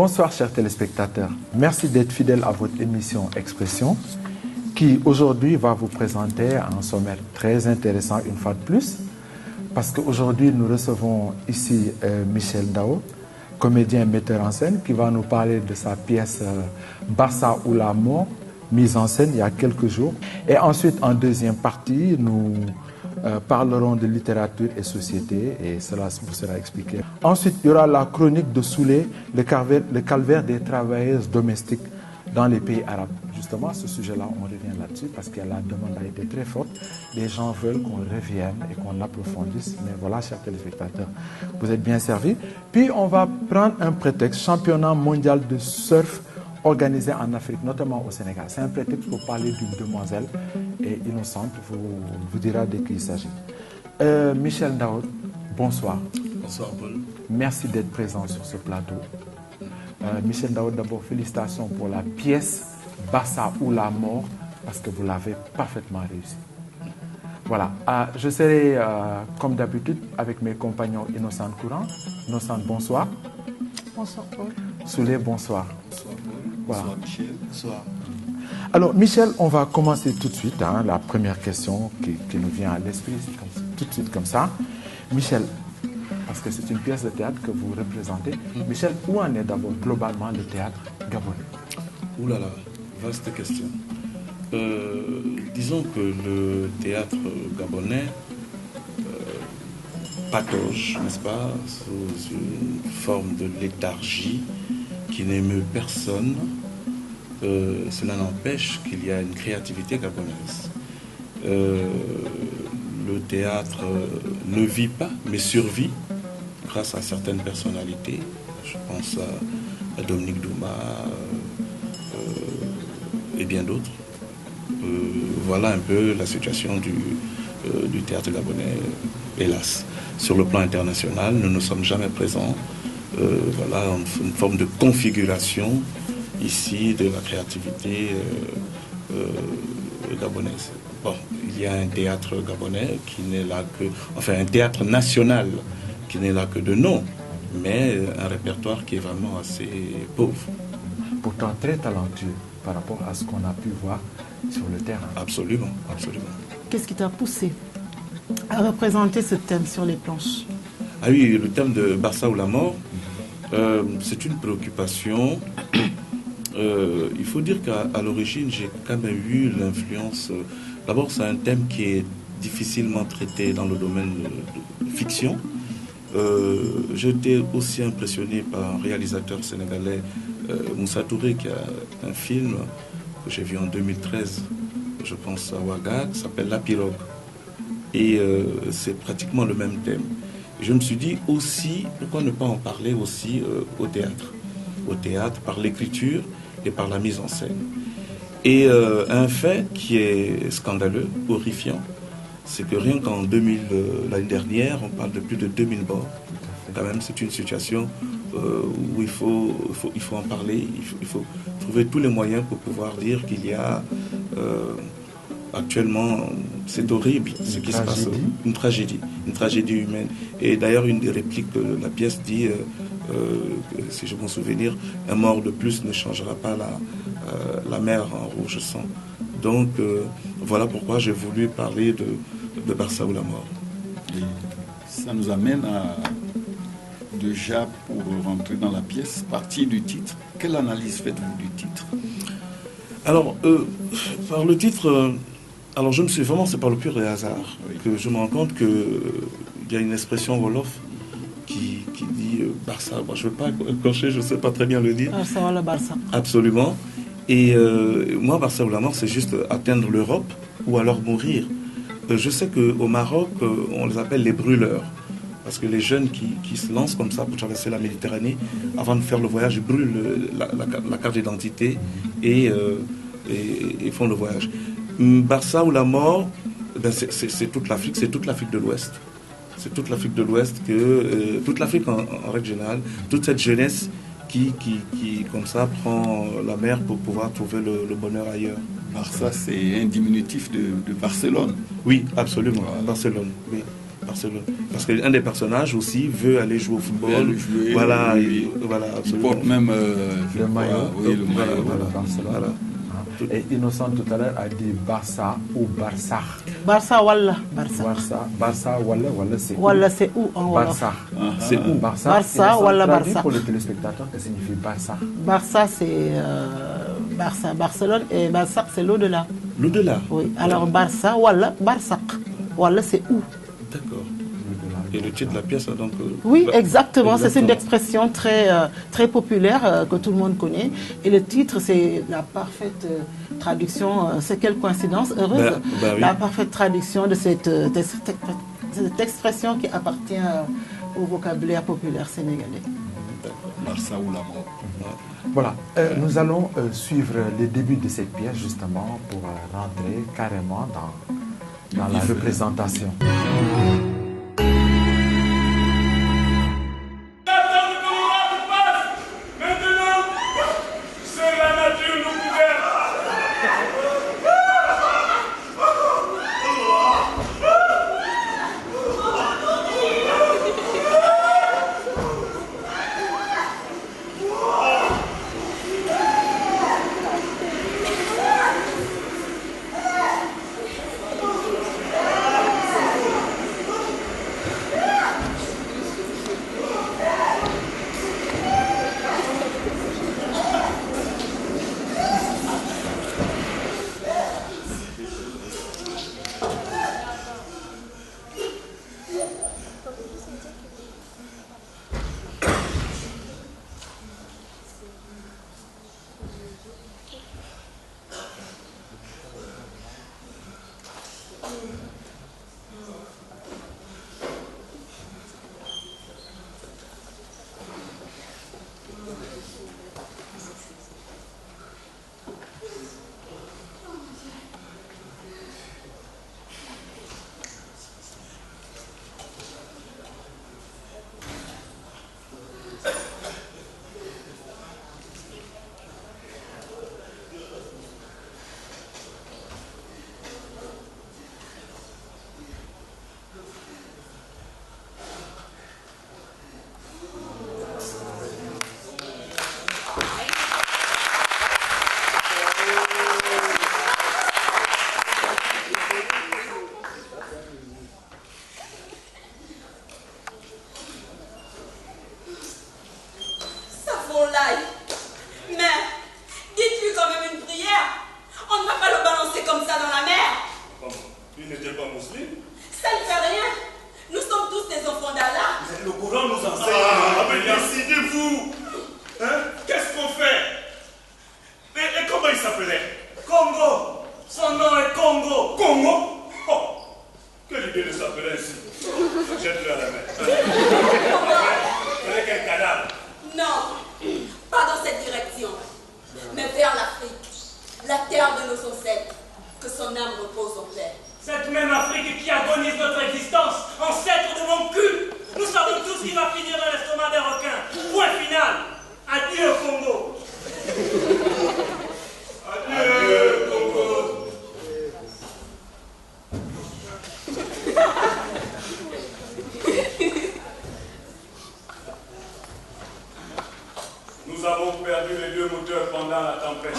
Bonsoir chers téléspectateurs. Merci d'être fidèles à votre émission Expression qui aujourd'hui va vous présenter un sommaire très intéressant une fois de plus parce qu'aujourd'hui nous recevons ici Michel Ndao, comédien metteur en scène qui va nous parler de sa pièce Barça ou la mort, mise en scène il y a quelques jours. Et ensuite en deuxième partie nous parlerons de littérature et société et cela vous sera expliqué. Ensuite, il y aura la chronique de Soulé, le calvaire des travailleuses domestiques dans les pays arabes. Justement, ce sujet-là, on revient là-dessus parce que la demande a été très forte. Les gens veulent qu'on revienne et qu'on approfondisse. Mais voilà, chers téléspectateurs, vous êtes bien servis. Puis, on va prendre un prétexte, championnat mondial de surf organisé en Afrique, notamment au Sénégal. C'est un prétexte pour parler d'une demoiselle et innocente, vous dira de qui il s'agit. Michel Ndao, bonsoir. Bonsoir Paul. Merci d'être présent sur ce plateau. Michel Ndao, d'abord félicitations pour la pièce Barça ou la mort, parce que vous l'avez parfaitement réussi. Voilà, je serai comme d'habitude avec mes compagnons Innocente Courant. Innocente, bonsoir. Bonsoir Paul. Soulé, bonsoir. Bonsoir Paul. Voilà. Bonsoir Michel. Bonsoir. Alors Michel, on va commencer tout de suite. La première question qui nous vient à l'esprit, tout de suite comme ça. Michel, parce que c'est une pièce de théâtre que vous représentez. Michel, où en est d'abord globalement le théâtre gabonais? Ouh là là, vaste question. Disons que le théâtre gabonais patauge, n'est-ce pas, sous une forme de léthargie qui n'émeut personne. Cela n'empêche qu'il y a une créativité gabonaise. Le théâtre ne vit pas, mais survit grâce à certaines personnalités. Je pense à Dominique Douma et bien d'autres. Voilà un peu la situation du théâtre gabonais, hélas. Sur le plan international, nous ne sommes jamais présents. Voilà une forme de configuration ici de la créativité gabonaise. Bon, il y a un théâtre gabonais qui n'est là que... Enfin, un théâtre national qui n'est là que de nom, mais un répertoire qui est vraiment assez pauvre. Pourtant très talentueux par rapport à ce qu'on a pu voir sur le terrain. Absolument, absolument. Qu'est-ce qui t'a poussé à représenter ce thème sur les planches? Ah oui, le thème de Barça ou la mort, c'est une préoccupation. Il faut dire qu'à l'origine, j'ai quand même eu l'influence... D'abord, c'est un thème qui est difficilement traité dans le domaine de fiction. J'ai été aussi impressionné par un réalisateur sénégalais, Moussa Touré, qui a un film que j'ai vu en 2013, je pense à Ouaga, qui s'appelle La Pirogue. Et c'est pratiquement le même thème. Et je me suis dit aussi, pourquoi ne pas en parler aussi au théâtre? Au théâtre, par l'écriture et par la mise en scène. Et un fait qui est scandaleux, horrifiant, c'est que rien qu'en l'année dernière, on parle de plus de 2000 morts. Quand même, c'est une situation où il faut en parler, il faut trouver tous les moyens pour pouvoir dire qu'il y a actuellement, c'est horrible ce qui se passe, une tragédie humaine. Et d'ailleurs, une des répliques de la pièce dit, si je m'en souviens, un mort de plus ne changera pas la mer en rouge sang. Donc, voilà pourquoi j'ai voulu parler de Barça ou la mort. Et ça nous amène à, déjà pour rentrer dans la pièce, partir du titre. Quelle analyse faites-vous du titre? Alors, par le titre, alors je me suis vraiment, c'est par le pur hasard que je me rends compte qu'il y a une expression wolof qui dit Barça. Bon, je ne veux pas cocher, je ne sais pas très bien le dire. Barça ou la Barça. Absolument. Et moi, Barça ou la mort, c'est juste atteindre l'Europe ou alors mourir. Je sais qu'au Maroc, on les appelle les brûleurs. Parce que les jeunes qui se lancent comme ça pour traverser la Méditerranée, avant de faire le voyage, ils brûlent la carte d'identité et font le voyage. Barça ou la mort, ben c'est toute l'Afrique, c'est toute l'Afrique de l'Ouest. C'est toute l'Afrique de l'Ouest, toute l'Afrique en règle générale, toute cette jeunesse qui comme ça, prend la mer pour pouvoir trouver le bonheur ailleurs. Barça, c'est un diminutif de Barcelone. Oui, absolument, voilà. Barcelone, oui. Barcelone. Parce qu'un des personnages aussi veut aller jouer au football. Voilà, voilà, il porte même le maillot. Oui, le Voilà, maillot. voilà, Barcelone. Voilà. Et Innocent tout à l'heure a dit Barça ou Barça. Barça, Wallah. Barça. Barça, Wallah, c'est où? Wallah, c'est où en Wolof? Barça. C'est où? Barça, Innocent Wallah, traduit Barça. pour les téléspectateurs, que signifie Barça? Barça, c'est Barça. Barcelone et Barça, c'est l'au-delà. L'au-delà. Oui. Alors, Barça, Wallah, Barça. Wallah, c'est où? D'accord. Et le titre de la pièce, donc... Oui, exactement. C'est une expression très, très populaire que tout le monde connaît. Et le titre, c'est la parfaite traduction. C'est quelle coïncidence heureuse. Oui. La parfaite traduction de cette expression qui appartient au vocabulaire populaire sénégalais. Barça ou la mort. Voilà, nous allons suivre le début de cette pièce justement pour rentrer carrément dans la représentation. Nous avons perdu les deux moteurs pendant la tempête.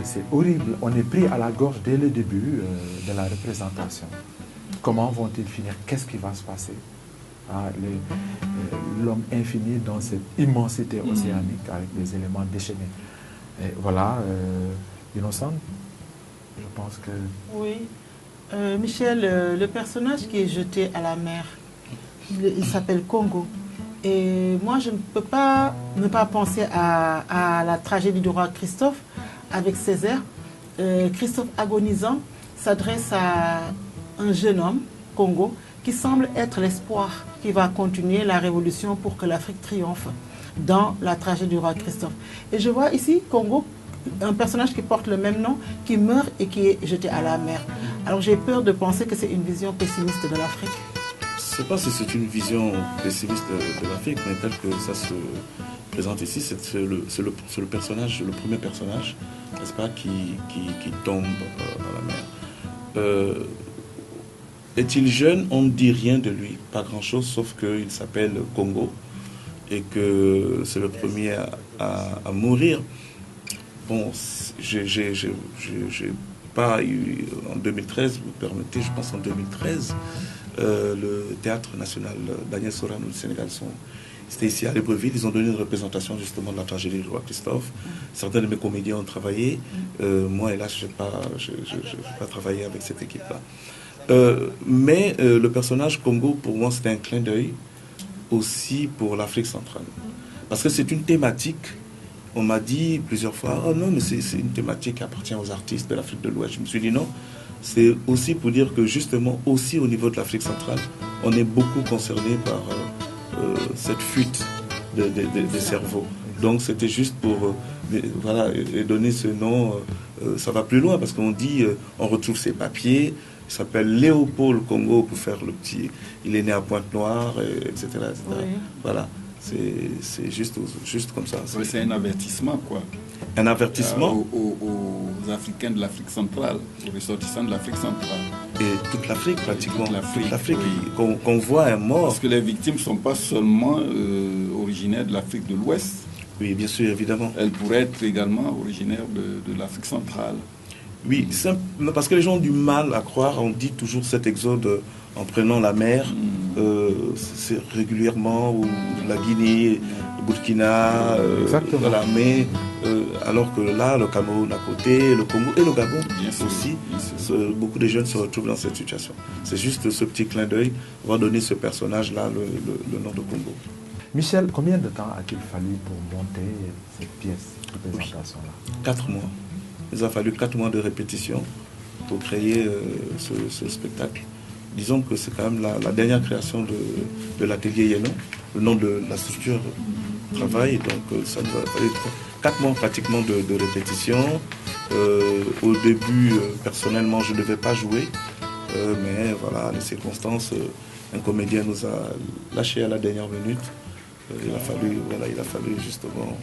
C'est horrible. On est pris à la gorge dès le début de la représentation. Comment vont-ils finir? Qu'est-ce qui va se passer? L'homme infini dans cette immensité océanique avec des éléments déchaînés. Et voilà, Innocent, je pense que... Oui. Michel, le personnage qui est jeté à la mer, il s'appelle Congo. Et moi, je ne peux pas ne pas penser à la tragédie du roi Christophe avec Césaire. Christophe agonisant s'adresse à un jeune homme, Congo, qui semble être l'espoir qui va continuer la révolution pour que l'Afrique triomphe dans la tragédie du roi Christophe. Et je vois ici Congo, un personnage qui porte le même nom, qui meurt et qui est jeté à la mer. Alors j'ai peur de penser que c'est une vision pessimiste de l'Afrique. Je ne sais pas si c'est une vision pessimiste de l'Afrique, mais telle que ça se présente ici, c'est le personnage, le premier personnage, n'est-ce pas, qui tombe dans la mer. Est-il jeune? On ne dit rien de lui, pas grand-chose, sauf qu'il s'appelle Congo et que c'est le premier à mourir. Bon, j'ai pas eu en 2013, vous permettez, je pense en 2013, le Théâtre National Daniel Sorano du Sénégal c'était ici à Libreville, ils ont donné une représentation justement de la tragédie du roi Christophe. Certains de mes comédiens ont travaillé, moi hélas je n'ai pas travaillé avec cette équipe-là. Mais le personnage Congo, pour moi, c'était un clin d'œil aussi pour l'Afrique centrale. Parce que c'est une thématique, on m'a dit plusieurs fois, oh non, mais c'est une thématique qui appartient aux artistes de l'Afrique de l'Ouest. Je me suis dit non, c'est aussi pour dire que justement, aussi au niveau de l'Afrique centrale, on est beaucoup concerné par cette fuite des cerveaux. Donc c'était juste pour voilà, et donner ce nom, ça va plus loin parce qu'on dit, on retrouve ses papiers. Il s'appelle Léopold Congo pour faire le petit. Il est né à Pointe-Noire, etc. Oui. Voilà, c'est juste comme ça. Oui, c'est un avertissement, quoi. Un avertissement aux Africains de l'Afrique centrale, aux ressortissants de l'Afrique centrale. Et toute l'Afrique, pratiquement. Toute l'Afrique, oui. Qu'on voit un mort. Parce que les victimes ne sont pas seulement originaires de l'Afrique de l'Ouest. Oui, bien sûr, évidemment. Elles pourraient être également originaires de l'Afrique centrale. Oui, parce que les gens ont du mal à croire, on dit toujours cet exode en prenant la mer, c'est régulièrement, ou la Guinée, le Burkina, voilà, mais alors que là, le Cameroun à côté, le Congo et le Gabon aussi, beaucoup de jeunes se retrouvent dans cette situation. C'est juste ce petit clin d'œil, on va donner ce personnage-là le nom de Congo. Michel, combien de temps a-t-il fallu pour monter cette pièce, cette représentation-là? 4 mois. Il a fallu 4 mois de répétition pour créer ce spectacle. Disons que c'est quand même la dernière création de l'atelier Yénon, le nom de la structure de travail. Donc ça nous a fallu 4 mois pratiquement de répétition. Au début, personnellement, je ne devais pas jouer. Mais voilà, les circonstances, un comédien nous a lâchés à la dernière minute. Il a fallu justement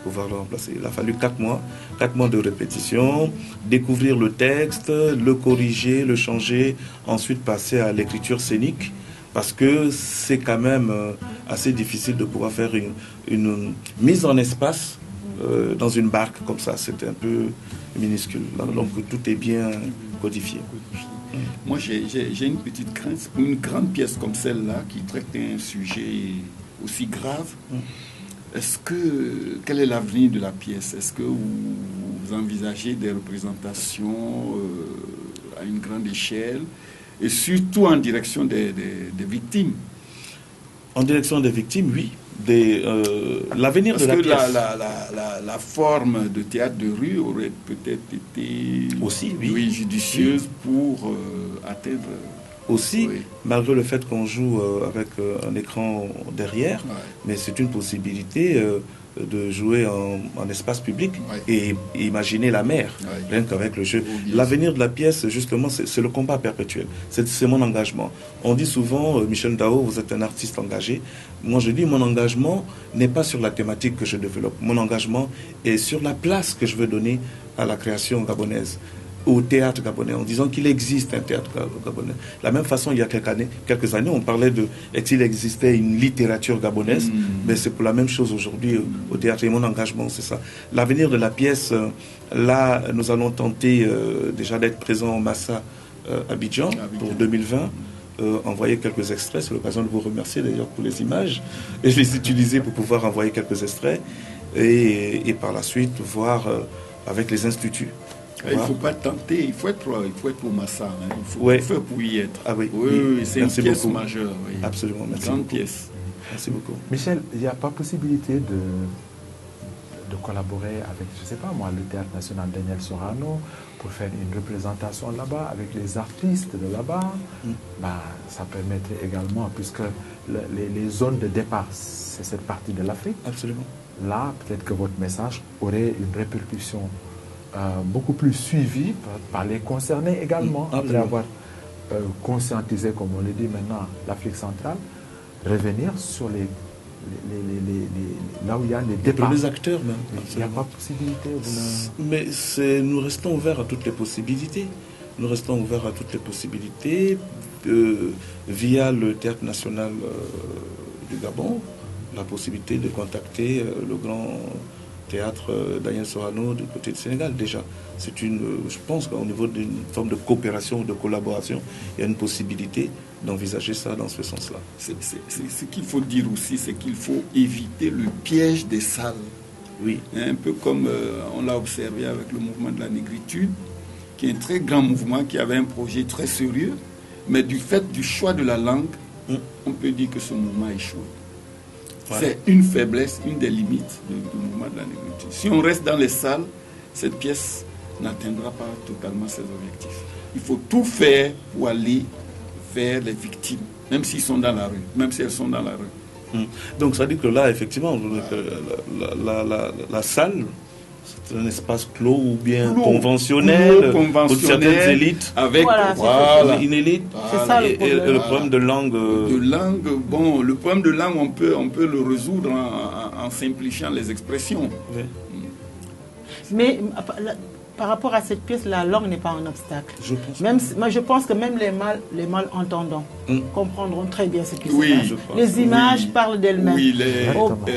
pouvoir le remplacer. Il a fallu 4 mois de répétition, découvrir le texte, le corriger, le changer, ensuite passer à l'écriture scénique, parce que c'est quand même assez difficile de pouvoir faire une mise en espace dans une barque comme ça. C'est un peu minuscule. Donc tout est bien codifié. Moi j'ai une petite crainte pour une grande pièce comme celle-là qui traite un sujet aussi grave. Quel est l'avenir de la pièce? Est-ce que vous envisagez des représentations à une grande échelle et surtout en direction des victimes? En direction des victimes, oui. L'avenir de la pièce. Parce que la forme de théâtre de rue aurait peut-être été aussi, oui, judicieuse pour atteindre... Aussi, malgré le fait qu'on joue avec un écran derrière, mais c'est une possibilité de jouer en espace public et imaginer la mer, rien qu'avec le jeu. L'avenir de la pièce, justement, c'est le combat perpétuel. C'est mon engagement. On dit souvent, Michel Ndao, vous êtes un artiste engagé. Moi, je dis, mon engagement n'est pas sur la thématique que je développe. Mon engagement est sur la place que je veux donner à la création gabonaise, au théâtre gabonais, en disant qu'il existe un théâtre gabonais. De la même façon, il y a quelques années, on parlait de s'il existait une littérature gabonaise, mais c'est pour la même chose aujourd'hui au théâtre. Et mon engagement, c'est ça. L'avenir de la pièce, là, nous allons tenter déjà d'être présents au Massa Abidjan pour 2020. Envoyer quelques extraits, c'est l'occasion de vous remercier d'ailleurs pour les images, et je les utiliser pour pouvoir envoyer quelques extraits, et par la suite voir avec les instituts. Il ne faut pas tenter, il faut être au Massa, hein. Il faut faire pour y être. Ah oui, c'est une pièce majeure. Oui. Absolument, merci. Grande pièce. Merci beaucoup. Michel, il n'y a pas possibilité de collaborer avec, je ne sais pas moi, le Théâtre National Daniel Sorano pour faire une représentation là-bas avec les artistes de là-bas. Ça permettrait également, puisque les zones de départ, c'est cette partie de l'Afrique. Absolument. Là, peut-être que votre message aurait une répercussion beaucoup plus suivie par les concernés également, après avoir conscientisé, comme on le dit maintenant, l'Afrique centrale, revenir sur là où il y a les Les départs. premiers acteurs même. Il n'y a pas possibilité. Mais nous restons ouverts à toutes les possibilités. Nous restons ouverts à toutes les possibilités via le Théâtre national du Gabon, la possibilité de contacter le grand théâtre Daniel Sorano du côté du Sénégal déjà. Je pense qu'au niveau d'une forme de coopération ou de collaboration, il y a une possibilité d'envisager ça dans ce sens-là. Ce qu'il faut dire aussi, c'est qu'il faut éviter le piège des salles. Oui. Un peu comme on l'a observé avec le mouvement de la négritude, qui est un très grand mouvement, qui avait un projet très sérieux, mais du fait du choix de la langue, on peut dire que ce mouvement a échoué. Voilà. C'est une faiblesse, une des limites du mouvement de la négritude. Si on reste dans les salles, cette pièce n'atteindra pas totalement ses objectifs. Il faut tout faire pour aller vers les victimes, même s'ils sont dans la rue, même si elles sont dans la rue. Donc ça dit que là, effectivement, la salle, c'est un espace clos ou bien conventionnel, pour certaines élites, avec une élite. C'est ça le problème. Et le problème de langue. Bon, le problème de langue, on peut le résoudre en simplifiant les expressions. Oui. Mais par rapport à cette pièce, la langue n'est pas un obstacle. Je pense que même les malentendants comprendront très bien ce qui se passe. Les Oui. images parlent d'elles-mêmes. Oui,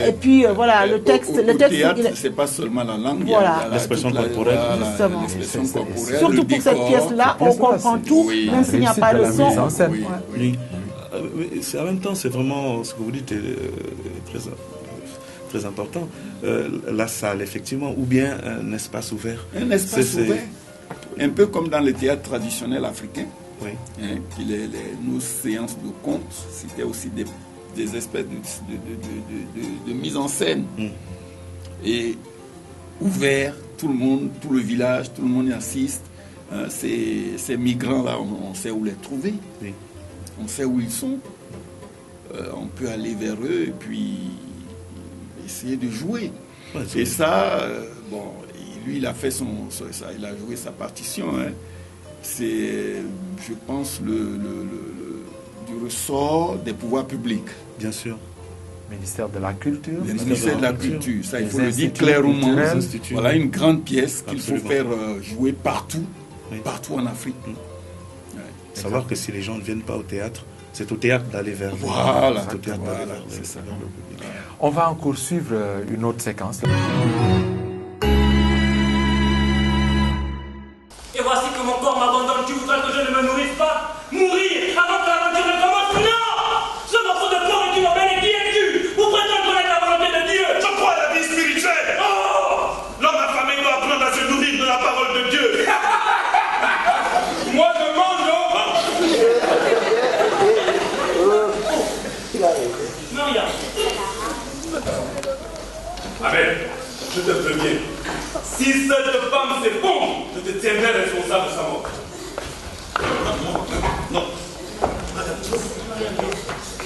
et puis voilà, le texte. Au théâtre, c'est pas seulement la langue, voilà. il y a l'expression corporelle. Justement. L'expression corporelle. Surtout pour cette pièce-là, on comprend tout, même s'il n'y a pas le son. Oui. En même temps, c'est vraiment ce que vous dites est très important. La salle, effectivement, ou bien un espace ouvert. Un espace ouvert, un peu comme dans les théâtres traditionnels africains. Oui. Nos séances de contes, c'était aussi des espèces de mise en scène. Et ouvert, tout le monde, tout le village, tout le monde y assiste. Ces migrants-là, on sait où les trouver. Oui. On sait où ils sont. On peut aller vers eux et puis essayer de jouer. Ouais, et ça, lui, il a fait il a joué sa partition. C'est, je pense, du ressort des pouvoirs publics. Bien sûr. Ministère de la Culture. Le ministère de la Culture, ça il faut le dire clairement. Voilà une grande pièce qu'il faut faire jouer partout, partout en Afrique. Savoir que si les gens ne viennent pas au théâtre, c'est au théâtre d'aller vers le public. C'est ça. On va encore suivre une autre séquence. Et voici que mon corps m'abandonne. Tu voudrais que je ne me nourrisse pas? Mourir avant que l'aventure ne commence? Non! Ce morceau de porc est une aubaine et qui es-tu pour prétendre connaître la volonté de Dieu? Je crois à la vie spirituelle. Oh! L'homme affamé doit apprendre à se nourrir de la parole de Dieu. Moi je mange, non? Maria. Amen. Je te préviens. Si cette femme s'effondre, je te tiendrai responsable de sa mort. Non.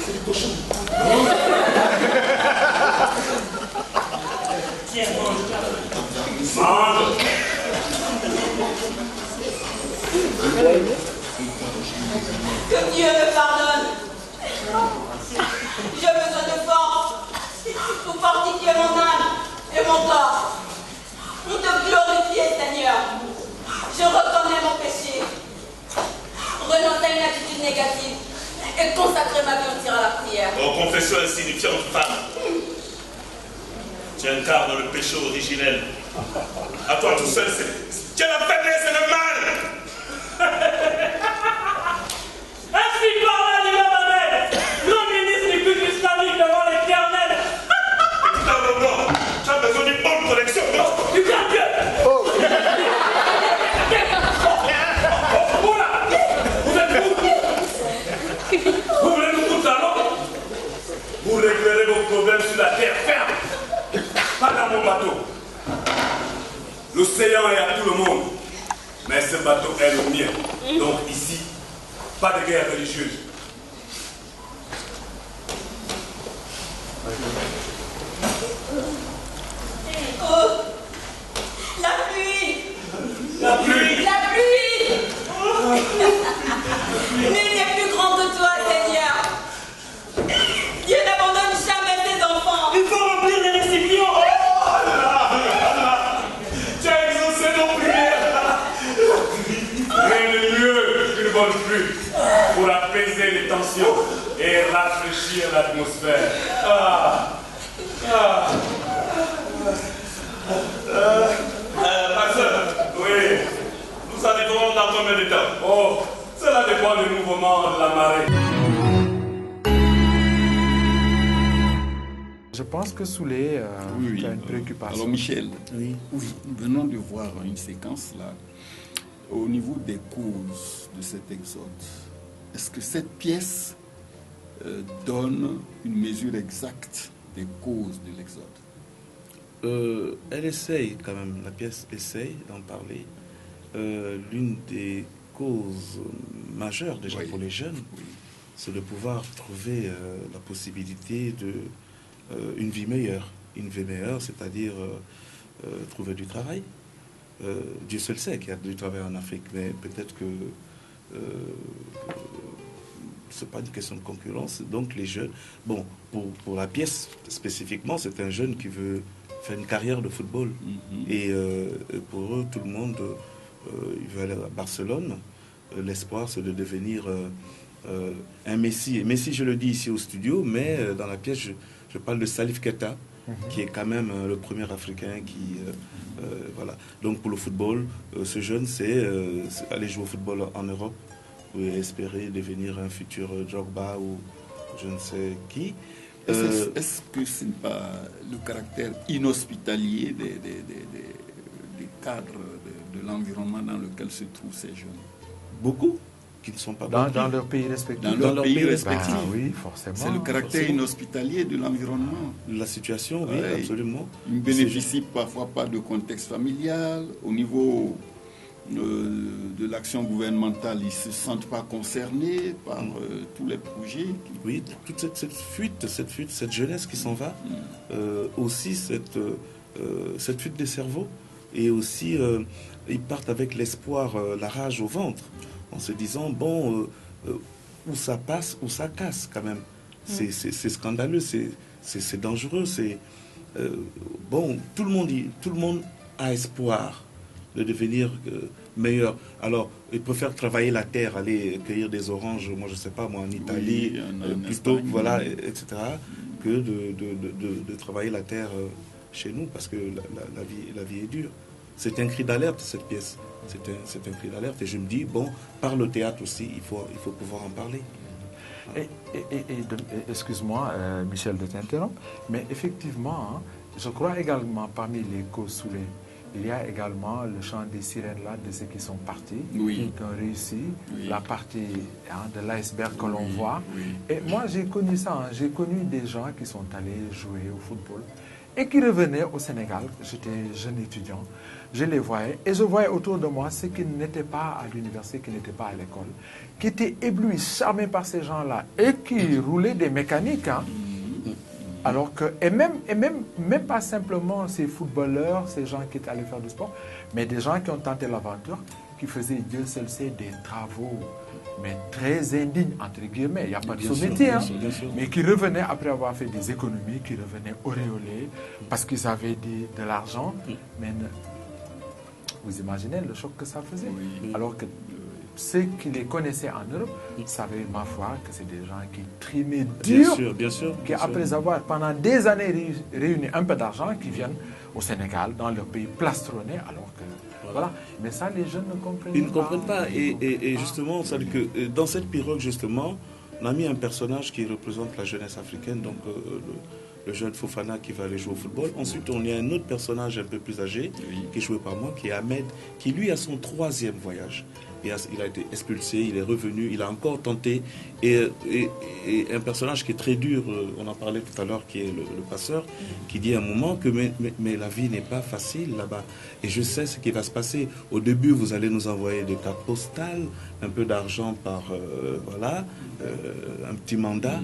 C'est du cochon. Tiens, mange. Mange. Que Dieu me pardonne. J'ai besoin de force pour fortifier mon âme et mon corps. Pour te glorifier, Seigneur. Je reconnais mon péché. Renoncer à une attitude négative et consacrer ma vie entière à la prière. Ô confession insignifiante femme, tu incarnes le péché originel. À toi tout seul, tu as la faiblesse et le mal. Ainsi parla l'imam Ahmed, le ministre du culte islamique devant l'Éternel. Non, tu as besoin d'une bonne connexion. Du bien Dieu. Oh là, vous êtes où? Vous voulez nous foutre là, non? Vous réglerez vos problèmes sur la terre ferme, pas dans mon bateau. L'océan est à tout le monde, mais ce bateau est le mien. Donc ici, pas de guerre religieuse. Oh, la pluie! La pluie! La pluie! Nul n'est plus grand que toi, Seigneur. Dieu n'abandonne jamais ses enfants. Rien de mieux qu'une bonne flûte pour apaiser les tensions et rafraîchir l'atmosphère. Pasteur, oui, nous arriverons dans combien de temps? Oh, cela dépend du mouvement de la marée. Je pense que Souley Oui, a une préoccupation. Alors Michel, Oui. nous venons de voir une séquence là, au niveau des causes de cet exode. Est-ce que cette pièce donne une mesure exacte des causes de l'exode? Elle essaye quand même, la pièce essaye d'en parler. L'une des causes majeures déjà Oui. pour les jeunes, Oui. c'est de pouvoir trouver la possibilité de une vie meilleure. Une vie meilleure, c'est-à-dire trouver du travail. Dieu seul sait qu'il y a du travail en Afrique, mais peut-être que c'est pas une question de concurrence. Donc les jeunes, bon, pour la pièce spécifiquement, c'est un jeune qui veut faire une carrière de football. Et pour eux, tout le monde, il veut aller à Barcelone. L'espoir, c'est de devenir un Messi. Et Messi, je le dis ici au studio, mais dans la pièce, je parle de Salif Keita, qui est quand même le premier Africain qui... voilà. Donc pour le football, ce jeune, c'est aller jouer au football en Europe, ou espérer devenir un futur Drogba ou je ne sais qui. Est-ce que ce n'est pas le caractère inhospitalier des cadres de l'environnement dans lequel se trouvent ces jeunes? Beaucoup qui ne sont pas Dans leur pays respectif. Dans leur pays respectif. Oui, forcément. C'est le caractère inhospitalier de l'environnement. La situation, oui, Ouais. absolument. Ils ne bénéficient parfois pas de contexte familial. Au niveau de l'action gouvernementale, ils ne se sentent pas concernés par tous les projets. Oui, toute cette fuite, cette jeunesse qui s'en va, aussi cette fuite des cerveaux, et aussi ils partent avec l'espoir, la rage au ventre, en se disant, bon, où ça passe, où ça casse quand même. C'est scandaleux, c'est dangereux, bon, tout le monde a espoir de devenir meilleur. Alors, ils préfèrent travailler la terre, aller cueillir des oranges, moi je sais pas, moi en Italie, plutôt, Espagne, voilà, etc., que de travailler la terre chez nous, parce que la vie est dure. C'est un cri d'alerte, cette pièce. C'est un cri d'alerte. Et je me dis, bon, par le théâtre aussi, il faut pouvoir en parler. Excuse-moi, Michel, de t'interrompre, mais effectivement, je crois également parmi les causes Souley, il y a également le chant des sirènes là, de ceux qui sont partis, Oui. qui ont réussi, Oui. la partie de l'iceberg que l'on voit. oui. Et moi, j'ai connu ça. J'ai connu des gens qui sont allés jouer au football et qui revenaient au Sénégal. J'étais jeune étudiant. Je les voyais et je voyais autour de moi ceux qui n'étaient pas à l'université, qui n'étaient pas à l'école, qui étaient éblouis, charmés par ces gens-là et qui roulaient des mécaniques. Alors que, et même pas simplement ces footballeurs, ces gens qui étaient allés faire du sport, mais des gens qui ont tenté l'aventure, qui faisaient, Dieu seul sait, des travaux, mais très indignes, entre guillemets, il n'y a pas de sous-métier, bien sûr. mais qui revenaient après avoir fait des économies, qui revenaient auréolés, parce qu'ils avaient de l'argent, mais vous imaginez le choc que ça faisait. Alors que ceux qui les connaissaient en Europe savaient, ma foi, que c'est des gens qui trimaient dur, Bien sûr. qui après avoir pendant des années réuni un peu d'argent, qui viennent au Sénégal, dans leur pays plastronné, alors que voilà. Mais ça, les jeunes ne comprennent pas. Ils ne comprennent pas. Et justement, ça veut dire que dans cette pirogue, justement, on a mis un personnage qui représente la jeunesse africaine, donc le jeune Fofana qui va aller jouer au football. Ensuite, on y a un autre personnage un peu plus âgé, qui est joué par moi, qui est Ahmed, qui lui a son 3e voyage. Il a été expulsé, il est revenu, il a encore tenté. Et un personnage qui est très dur, on en parlait tout à l'heure, qui est le passeur, qui dit à un moment que mais la vie n'est pas facile là-bas. Et je sais ce qui va se passer. Au début, vous allez nous envoyer des cartes postales, un peu d'argent par, un petit mandat.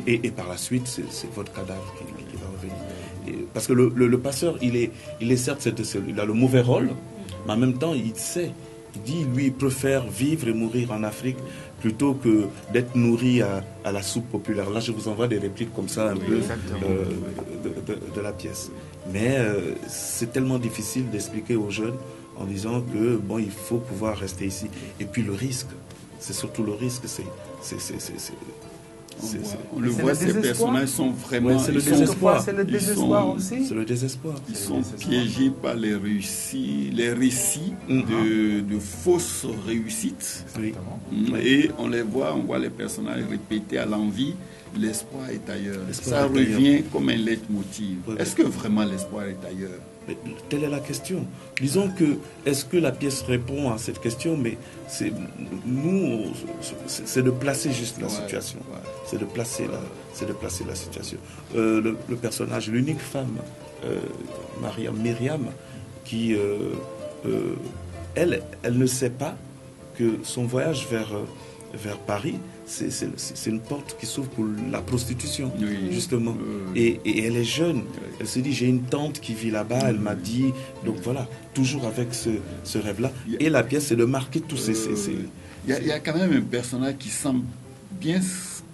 Et par la suite, c'est votre cadavre qui va revenir. Parce que le passeur, il est certes, il a le mauvais rôle, mais en même temps, il sait. Il dit, lui, il préfère vivre et mourir en Afrique plutôt que d'être nourri à la soupe populaire. Là, je vous envoie des répliques comme ça, un peu de la pièce. Mais c'est tellement difficile d'expliquer aux jeunes en disant que bon, il faut pouvoir rester ici. Et puis le risque, c'est surtout le risque, on le voit, ces personnages sont vraiment... Ouais, c'est le désespoir. C'est le désespoir aussi. C'est le désespoir. Ils sont piégés par les récits de fausses réussites. Oui. Et on voit les personnages répéter à l'envi, l'espoir est ailleurs. L'espoir Ça est ailleurs. revient comme un leitmotiv. Ouais, Est-ce que vraiment l'espoir est ailleurs? Mais telle est la question. Disons que, est-ce que la pièce répond à cette question? Mais c'est de placer juste la situation. Ouais. C'est de placer la situation. Le personnage, l'unique femme, Myriam, qui, elle ne sait pas que son voyage vers Paris, c'est une porte qui s'ouvre pour la prostitution, justement. Et elle est jeune. Elle se dit, j'ai une tante qui vit là-bas, elle m'a dit... Donc voilà, toujours avec ce rêve-là. Et la pièce, c'est de marquer tous ces... Il y a quand même un personnage qui semble bien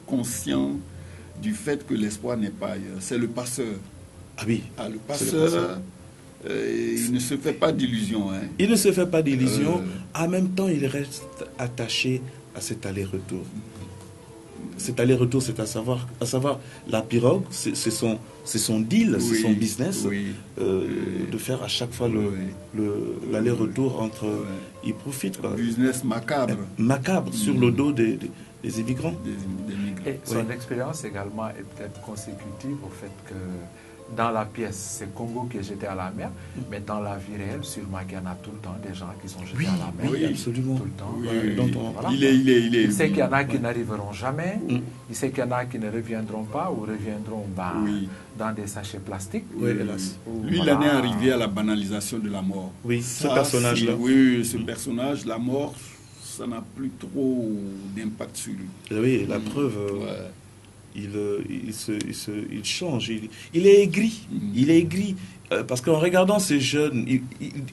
conscient du fait que l'espoir n'est pas ailleurs. C'est le passeur. Ah oui. Le passeur, il ne se fait pas d'illusions. Hein. Il ne se fait pas d'illusions. En même temps, il reste attaché à cet aller-retour. Cet aller-retour, c'est à savoir la pirogue, c'est son deal, c'est son business, de faire à chaque fois l'aller-retour entre... Il profite. Quoi. Business macabre. Macabre, sur le dos des immigrants. Des migrants. Et son expérience également est peut-être consécutive au fait que dans la pièce, c'est Congo qui est jeté à la mer, mais dans la vie réelle, sûrement qu'il y en a tout le temps des gens qui sont jetés à la mer. Oui, absolument. Tout le temps. Voilà. Il sait qu'il y en a qui n'arriveront jamais, il sait qu'il y en a qui ne reviendront pas ou reviendront dans des sachets plastiques. Oui, hélas. Lui, il en est arrivé à la banalisation de la mort. Oui, ce personnage-là. Oui, ce personnage, la mort, ça n'a plus trop d'impact sur lui. Oui, la preuve... Il change, il est aigri, il est aigri, parce qu'en regardant ces jeunes,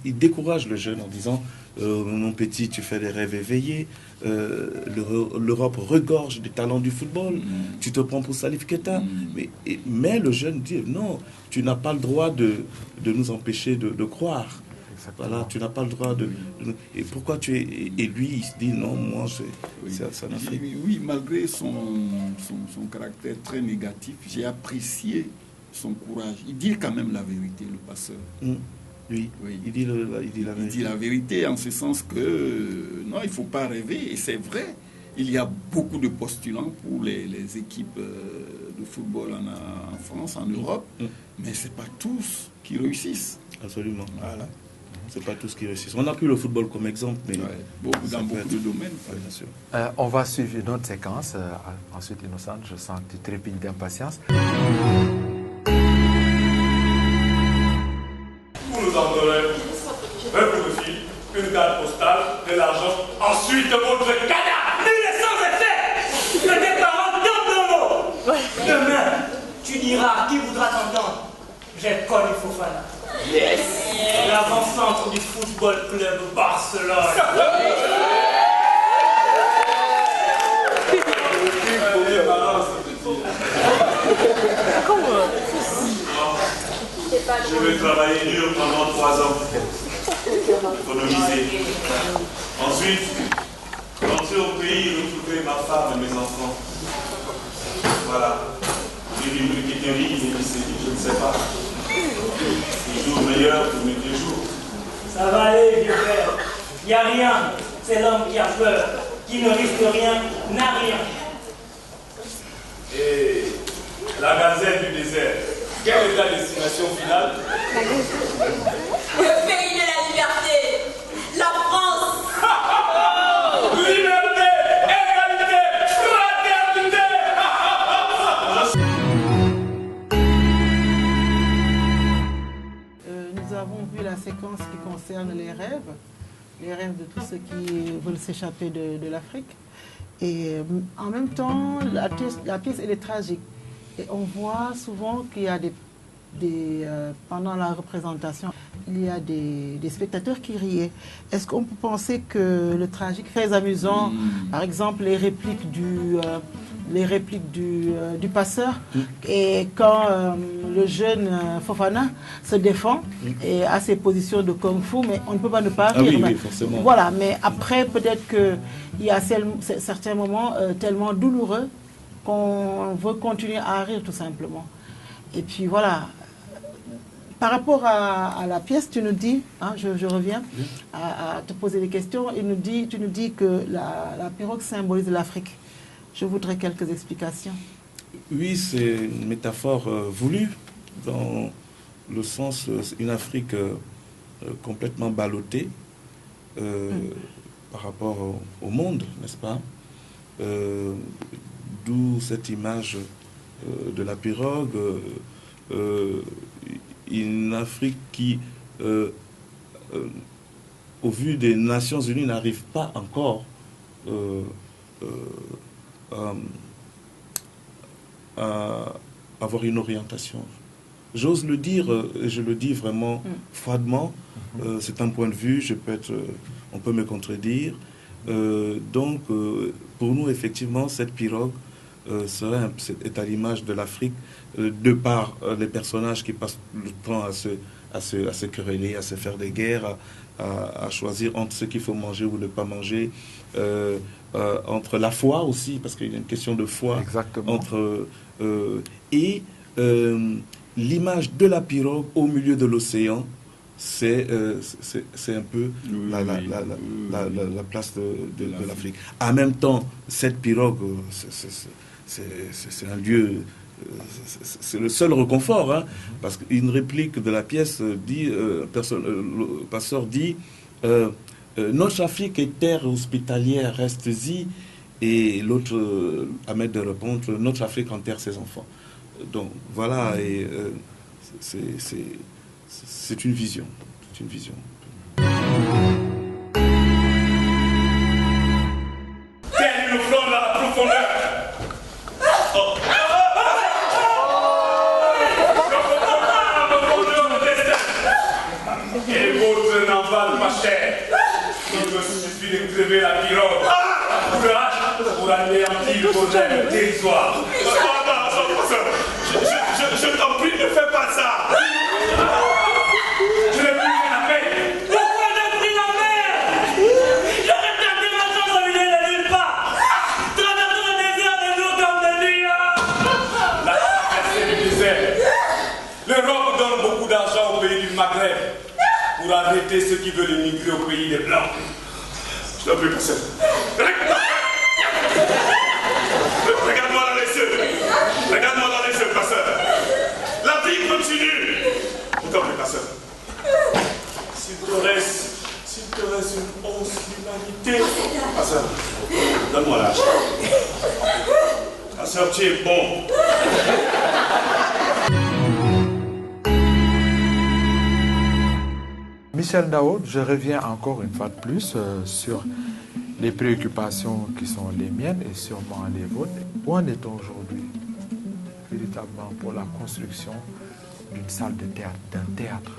il décourage le jeune en disant mon petit, tu fais des rêves éveillés, l'Europe regorge des talents du football, tu te prends pour Salif Keita, mais le jeune dit non, tu n'as pas le droit de nous empêcher de croire. Voilà, tu n'as pas le droit de... Et pourquoi tu es... Et lui, il se dit, non, moi, ça n'a fait... Oui, malgré son caractère très négatif, j'ai apprécié son courage. Il dit quand même la vérité, le passeur. Oui. Il dit la vérité. Il dit la vérité en ce sens que, non, il ne faut pas rêver. Et c'est vrai, il y a beaucoup de postulants pour les équipes de football en France, en Europe, mais ce n'est pas tous qui réussissent. Absolument. Voilà. C'est pas tout ce qui réussit. On a pris le football comme exemple, mais dans beaucoup de domaines. Bien sûr. On va suivre une autre séquence. Ensuite, Innocente, je sens que tu trépignes d'impatience. Vous nous en donnerez un coup de fil, une carte postale, de l'argent, ensuite votre cadavre. Mais l'essence est faite. Que tes parents t'entendent. Demain, tu diras à qui voudra t'entendre. J'ai connu Fofana. Yes. L'avant-centre du football club Barcelone. Je vais travailler dur pendant 3 ans. Économiser. Ensuite, rentrer au pays et retrouver ma femme et mes enfants. Voilà. J'ai une briqueterie, je ne sais pas. Les jours meilleurs pour mes 2 jours. Ça va aller, vieux frère. Il n'y a rien. C'est l'homme qui a peur, qui ne risque rien, n'a rien. Et la gazelle du désert, quelle est ta destination finale? Le pays de la liberté, la France. Liberté, égalité, fraternité. Nous avons vu la séquence qui concerne les rêves de tous ceux qui veulent s'échapper de l'Afrique. Et en même temps, la pièce elle est tragique. Et on voit souvent qu'il y a pendant la représentation, il y a des spectateurs qui riaient. Est-ce qu'on peut penser que le tragique est très amusant? Par exemple, les répliques les répliques du passeur. Et quand le jeune Fofana se défend et a ses positions de kung-fu, mais on ne peut pas ne pas rire. Oui, forcément. Voilà, mais après, peut-être qu'il y a certains moments tellement douloureux qu'on veut continuer à rire tout simplement. Et puis voilà. Par rapport à la pièce, tu nous dis, hein, je reviens à te poser des questions, tu nous dis que la pirogue symbolise l'Afrique. Je voudrais quelques explications. Oui, c'est une métaphore voulue, dans le sens une Afrique complètement ballottée par rapport au monde, n'est-ce pas? D'où cette image de la pirogue, une Afrique qui, au vu des Nations Unies, n'arrive pas encore à avoir une orientation. J'ose le dire, et je le dis vraiment froidement, c'est un point de vue, on peut me contredire. Donc, pour nous, effectivement, cette pirogue est à l'image de l'Afrique, de par les personnages qui passent le temps à se quereller, à se faire des guerres, à choisir entre ce qu'il faut manger ou ne pas manger, entre la foi aussi, parce qu'il y a une question de foi. Exactement. Et l'image de la pirogue au milieu de l'océan, c'est un peu la place de l'Afrique. En même temps, cette pirogue, c'est un lieu, c'est le seul reconfort, hein, parce qu'une réplique de la pièce dit, le pasteur dit, notre Afrique est terre hospitalière, reste-y, et l'autre Ahmed de répondre, notre Afrique enterre ses enfants. Donc voilà, et c'est une vision. C'est une vision. Tel le front dans la profondeur. Oh. Et votre n'en valent pas cher. Il me suffit de crever la pirogue. Courage pour anéantir vos rêves dérisoires. Je t'en prie, ne fais pas ça. Je n'ai plus rien à faire. Pourquoi j'ai pris la mer? J'aurais tenté ma chance au milieu de nulle part. Traversant le désert des jours comme des nuits. La traversée du désert. L'Europe donne beaucoup d'argent au pays du Maghreb pour arrêter ceux qui veulent émigrer au pays des Blancs. Je n'en peux plus ça. Regarde-moi dans les yeux. Regarde-moi dans les yeux, pasteur. La vie continue. Je t'en prie, pasteur. S'il te reste une once d'humanité. Pasteur, donne-moi l'âge. Pasteur, tu es bon. Michel Daoud, je reviens encore une fois de plus sur les préoccupations qui sont les miennes et sûrement les vôtres. Où en est-on aujourd'hui, véritablement, pour la construction d'une salle de théâtre, d'un théâtre?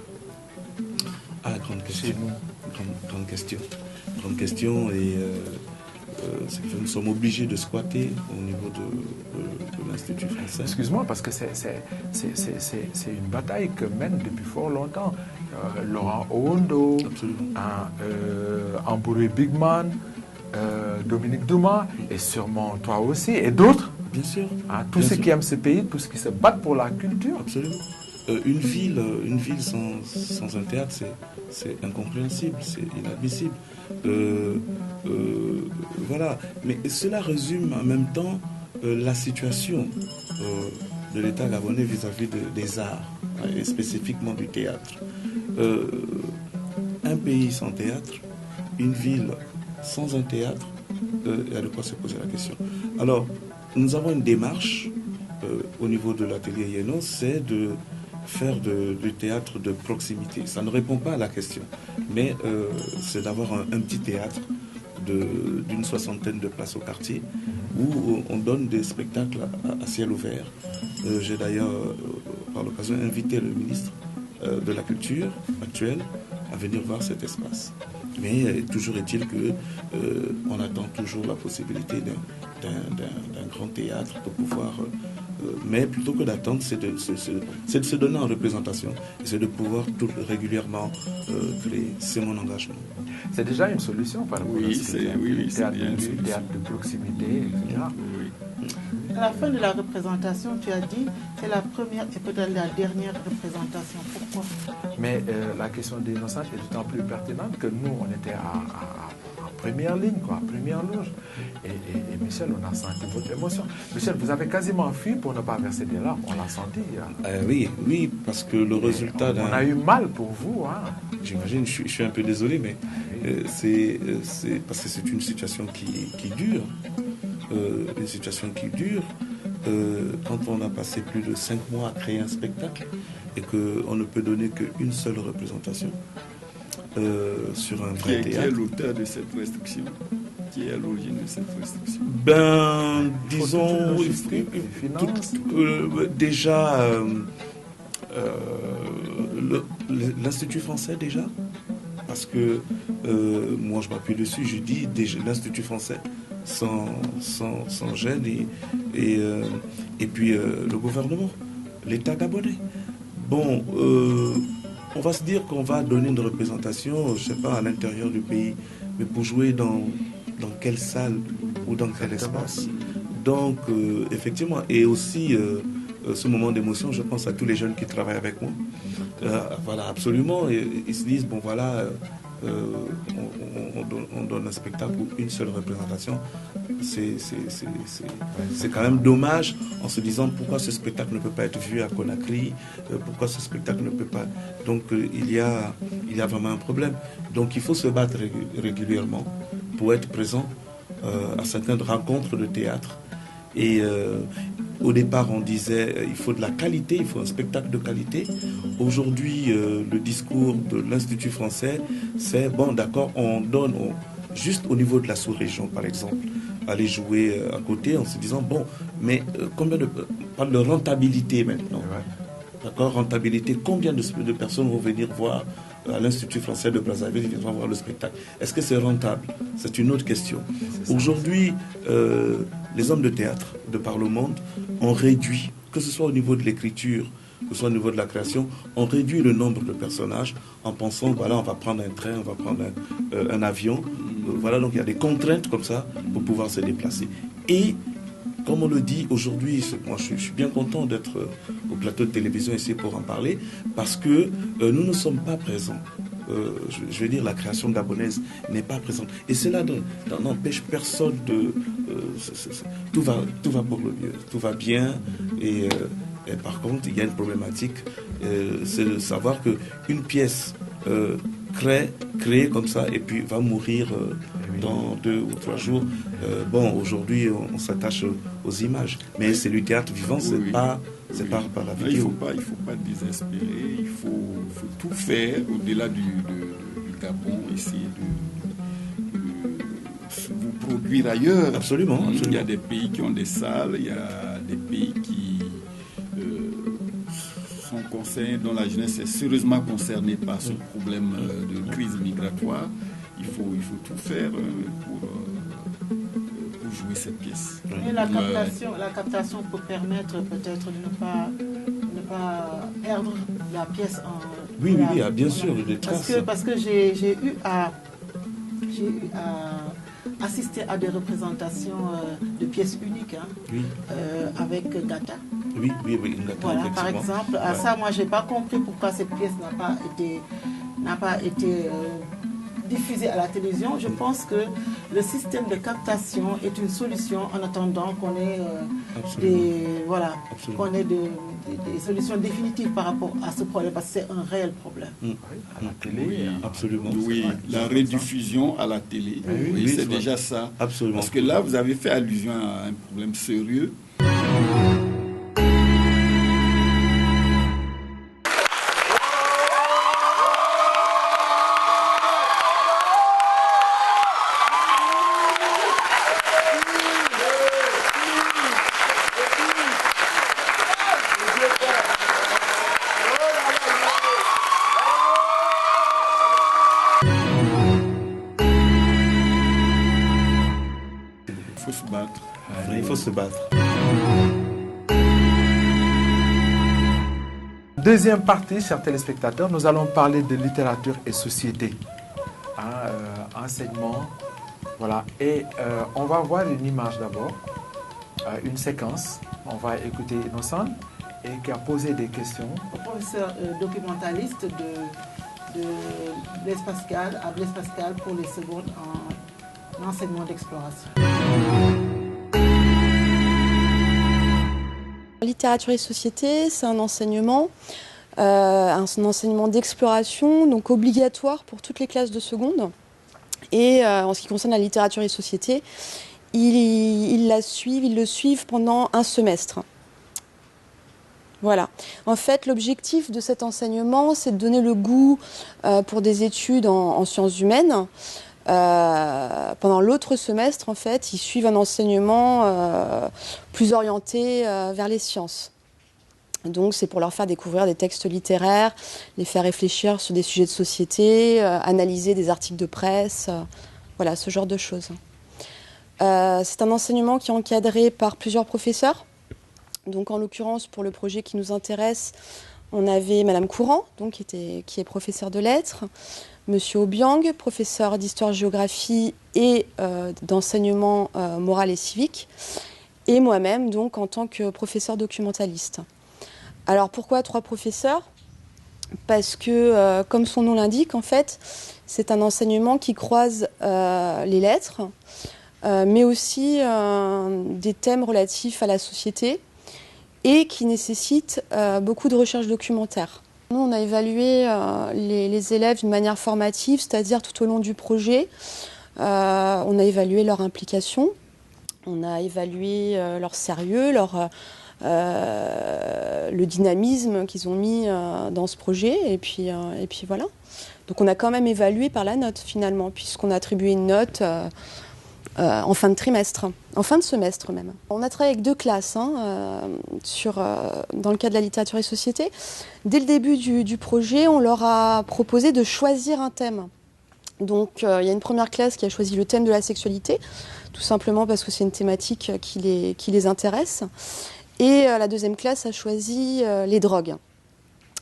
Ah, grande question. Chez nous. Grande question, et c'est que nous sommes obligés de squatter au niveau de l'Institut français. Excuse-moi, parce que c'est une bataille que mène depuis fort longtemps. Laurent Owondo, Ambouré Bigman, Dominique Douma, et sûrement toi aussi, et d'autres. Bien sûr. Tous ceux qui aiment ce pays, tous ceux qui se battent pour la culture. Absolument. Une ville sans un théâtre, c'est incompréhensible, c'est inadmissible. Voilà. Mais cela résume en même temps la situation de l'État gabonais vis-à-vis des arts, et spécifiquement du théâtre. Un pays sans théâtre, une ville sans un théâtre, il y a de quoi se poser la question. Alors, nous avons une démarche au niveau de l'atelier Yeno, c'est de faire du théâtre de proximité. Ça ne répond pas à la question, mais c'est d'avoir un petit théâtre d'une 60aine de places au quartier où on donne des spectacles à ciel ouvert. J'ai d'ailleurs, par l'occasion, invité le ministre de la Culture actuel à venir voir cet espace. Mais toujours est-il que on attend toujours la possibilité d'un grand théâtre pour pouvoir... mais plutôt que d'attendre, c'est de se donner en représentation et c'est de pouvoir tout régulièrement créer. C'est mon engagement. C'est déjà une solution par rapport à ce théâtre de rue, théâtre de proximité, etc. Oui. À la fin de la représentation, tu as dit c'est la première et peut-être la dernière représentation. Pourquoi? Mais la question des innocents est d'autant plus pertinente que nous, on était en première ligne, quoi, première loge. Et Michel, on a senti votre émotion. Michel, vous avez quasiment fui pour ne pas verser des larmes, on l'a senti. Hein. Oui, parce que le résultat on a eu mal pour vous. Hein. J'imagine, je suis un peu désolé, mais c'est parce que c'est une situation qui dure. Une situation qui dure. Quand on a passé plus de 5 mois à créer un spectacle et qu'on ne peut donner qu'une seule représentation sur un vrai théâtre. Qui est l'auteur de cette restriction? Qui est à l'origine de cette restriction? Ben, disons, déjà, l'Institut français déjà, parce que moi je m'appuie dessus, je dis déjà l'Institut français sans gêne et puis le gouvernement, l'État gabonais. Bon, on va se dire qu'on va donner une représentation, je sais pas, à l'intérieur du pays, mais pour jouer dans quelle salle ou dans quel espace. Donc, effectivement, et aussi ce moment d'émotion, je pense à tous les jeunes qui travaillent avec moi. Voilà, absolument. Et ils se disent, bon voilà, on donne un spectacle pour une seule représentation. C'est quand même dommage en se disant pourquoi ce spectacle ne peut pas être vu à Conakry, pourquoi ce spectacle ne peut pas. Donc il y a vraiment un problème. Donc il faut se battre régulièrement pour être présent à certaines rencontres de théâtre. Et au départ, on disait il faut de la qualité, il faut un spectacle de qualité. Aujourd'hui, le discours de l'Institut français, c'est bon, d'accord, on donne juste au niveau de la sous-région, par exemple, aller jouer à côté en se disant bon, mais combien de parle de rentabilité maintenant. D'accord, rentabilité, combien de personnes vont venir voir à l'Institut français de Brazzaville, ils viendront voir le spectacle. Est-ce que c'est rentable? C'est une autre question. Aujourd'hui, les hommes de théâtre de par le monde ont réduit, que ce soit au niveau de l'écriture, que ce soit au niveau de la création, on réduit le nombre de personnages en pensant, voilà, on va prendre un train, on va prendre un avion. Voilà, donc il y a des contraintes comme ça pour pouvoir se déplacer. Et comme on le dit aujourd'hui, moi je suis bien content d'être au plateau de télévision ici pour en parler, parce que nous ne sommes pas présents. Je veux dire, la création gabonaise n'est pas présente. Et cela n'empêche personne de... tout va pour le mieux, tout va bien. Et par contre, il y a une problématique, c'est de savoir qu'une pièce créée comme ça et puis va mourir dans 2 ou 3 jours. Bon, aujourd'hui, on s'attache aux images, mais c'est le théâtre vivant, c'est pas par la vidéo. Il faut pas désespérer, il faut tout faire au-delà du Gabon, essayer de vous produire ailleurs. Absolument. Il y a des pays qui ont des salles, il y a des pays qui sont concernés, dont la jeunesse est sérieusement concernée par ce problème de crise migratoire. Il faut tout faire pour jouer cette pièce. Et la captation peut permettre peut-être de ne pas perdre la pièce en... Oui, bien sûr, des traces. Parce que j'ai eu à assister à des représentations de pièces uniques avec Gata. Oui, Gata, voilà, par exemple, à ça, moi, j'ai pas compris pourquoi cette pièce n'a pas été diffusée à la télévision. Je pense que le système de captation est une solution en attendant qu'on ait des solutions définitives par rapport à ce problème, parce que c'est un réel problème. À la télé, absolument. Oui, la rediffusion à la télé, c'est déjà ça. Absolument. Parce que là, vous avez fait allusion à un problème sérieux. faut se battre. Il faut se battre. Deuxième partie, chers téléspectateurs, nous allons parler de littérature et société. Enseignement, voilà. Et on va voir une image d'abord, une séquence. On va écouter Innocent et qui a posé des questions. Professeur documentaliste de Blaise Pascal à Blaise Pascal pour les secondes en enseignement d'exploration. Littérature et société, c'est un enseignement d'exploration, donc obligatoire pour toutes les classes de seconde. Et en ce qui concerne la littérature et société, ils le suivent pendant un semestre. Voilà. En fait, l'objectif de cet enseignement, c'est de donner le goût pour des études en sciences humaines. Pendant l'autre semestre, en fait, ils suivent un enseignement plus orienté vers les sciences. Donc, c'est pour leur faire découvrir des textes littéraires, les faire réfléchir sur des sujets de société, analyser des articles de presse, voilà, ce genre de choses. C'est un enseignement qui est encadré par plusieurs professeurs. Donc, en l'occurrence, pour le projet qui nous intéresse, on avait Madame Courant, donc, qui est professeure de lettres, Monsieur Obiang, professeur d'histoire-géographie et d'enseignement moral et civique, et moi-même, donc, en tant que professeur documentaliste. Alors, pourquoi 3 professeurs ? Parce que, comme son nom l'indique, en fait, c'est un enseignement qui croise les lettres, mais aussi des thèmes relatifs à la société et qui nécessite beaucoup de recherche documentaire. Nous, on a évalué les élèves d'une manière formative, c'est-à-dire tout au long du projet. On a évalué leur implication, on a évalué leur sérieux, le dynamisme qu'ils ont mis dans ce projet, et puis voilà. Donc on a quand même évalué par la note finalement, puisqu'on a attribué une note en fin de trimestre, en fin de semestre même. On a travaillé avec 2 classes dans le cadre de la littérature et société. Dès le début du projet, on leur a proposé de choisir un thème. Donc il y a une première classe qui a choisi le thème de la sexualité, tout simplement parce que c'est une thématique qui les intéresse. Et la deuxième classe a choisi les drogues.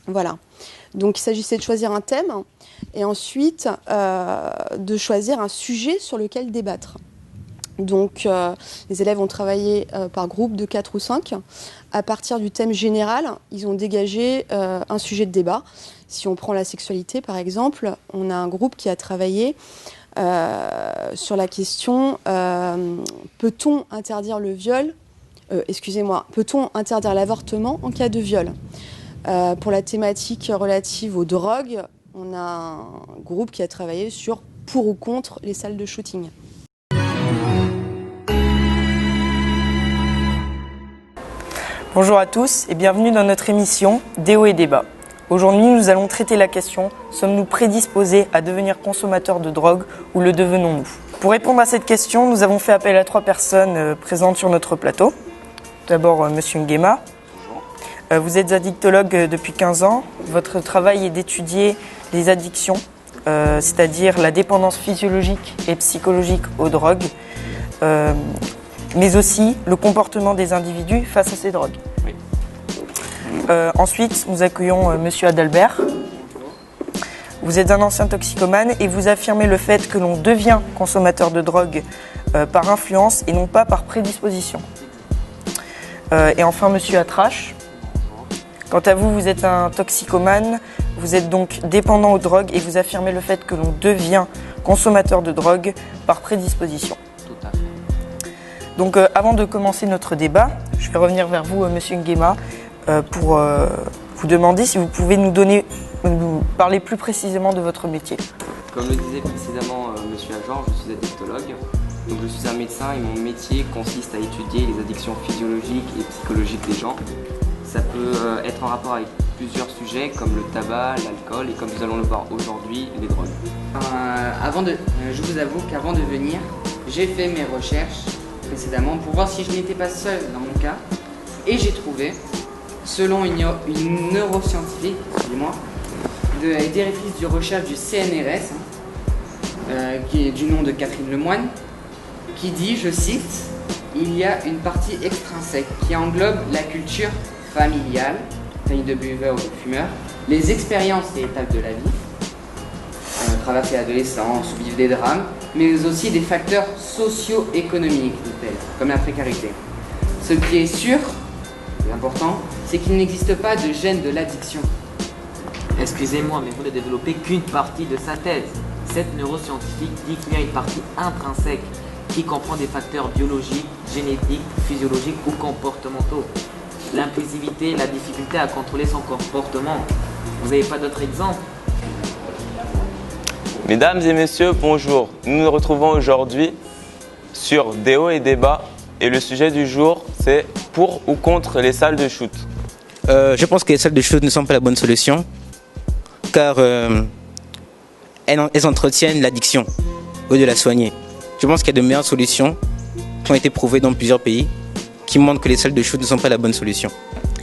Voilà. Donc il s'agissait de choisir un thème et ensuite de choisir un sujet sur lequel débattre. Donc les élèves ont travaillé par groupe de 4 ou 5. À partir du thème général, ils ont dégagé un sujet de débat. Si on prend la sexualité par exemple, on a un groupe qui a travaillé sur la question peut-on interdire le viol peut-on interdire l'avortement en cas de viol ? Pour la thématique relative aux drogues, on a un groupe qui a travaillé sur pour ou contre les salles de shooting. Bonjour à tous et bienvenue dans notre émission Déo et Débat. Aujourd'hui, nous allons traiter la question « Sommes-nous prédisposés à devenir consommateurs de drogue ou le devenons-nous » Pour répondre à cette question, nous avons fait appel à 3 personnes présentes sur notre plateau. D'abord, Monsieur Nguema. Vous êtes addictologue depuis 15 ans. Votre travail est d'étudier les addictions, c'est-à-dire la dépendance physiologique et psychologique aux drogues, mais aussi le comportement des individus face à ces drogues. Oui. Ensuite, nous accueillons Monsieur Adalbert. Vous êtes un ancien toxicomane et vous affirmez le fait que l'on devient consommateur de drogue par influence et non pas par prédisposition. Et enfin, Monsieur Atrache. Quant à vous, vous êtes un toxicomane, vous êtes donc dépendant aux drogues et vous affirmez le fait que l'on devient consommateur de drogue par prédisposition. Tout à fait. Donc avant de commencer notre débat, je vais revenir vers vous, Monsieur Nguema, pour vous demander si vous pouvez nous parler plus précisément de votre métier. Comme le disait précédemment Monsieur Agent, je suis addictologue. Donc je suis un médecin et mon métier consiste à étudier les addictions physiologiques et psychologiques des gens. Ça peut être en rapport avec plusieurs sujets comme le tabac, l'alcool et comme nous allons le voir aujourd'hui, les drogues. Je vous avoue qu'avant de venir, j'ai fait mes recherches précédemment pour voir si je n'étais pas seul dans mon cas. Et j'ai trouvé, selon une neuroscientifique, excusez-moi, directrice de recherche du CNRS, qui est du nom de Catherine Lemoine, qui dit, je cite, il y a une partie extrinsèque qui englobe la culture familiale, famille de buveurs ou de fumeurs, les expériences et étapes de la vie, traverser l'adolescence ou vivre des drames, mais aussi des facteurs socio-économiques, comme la précarité. Ce qui est sûr, et important, c'est qu'il n'existe pas de gène de l'addiction. Excusez-moi, mais vous ne développez qu'une partie de sa thèse. Cette neuroscientifique dit qu'il y a une partie intrinsèque qui comprend des facteurs biologiques, génétiques, physiologiques ou comportementaux. L'impulsivité, la difficulté à contrôler son comportement. Vous n'avez pas d'autres exemples? Mesdames et messieurs, bonjour. Nous nous retrouvons aujourd'hui sur Des hauts et des bas et le sujet du jour c'est pour ou contre les salles de shoot. Je pense que les salles de shoot ne sont pas la bonne solution car elles entretiennent l'addiction au lieu de la soigner. Je pense qu'il y a de meilleures solutions qui ont été prouvées dans plusieurs pays qui montrent que les salles de shoot ne sont pas la bonne solution.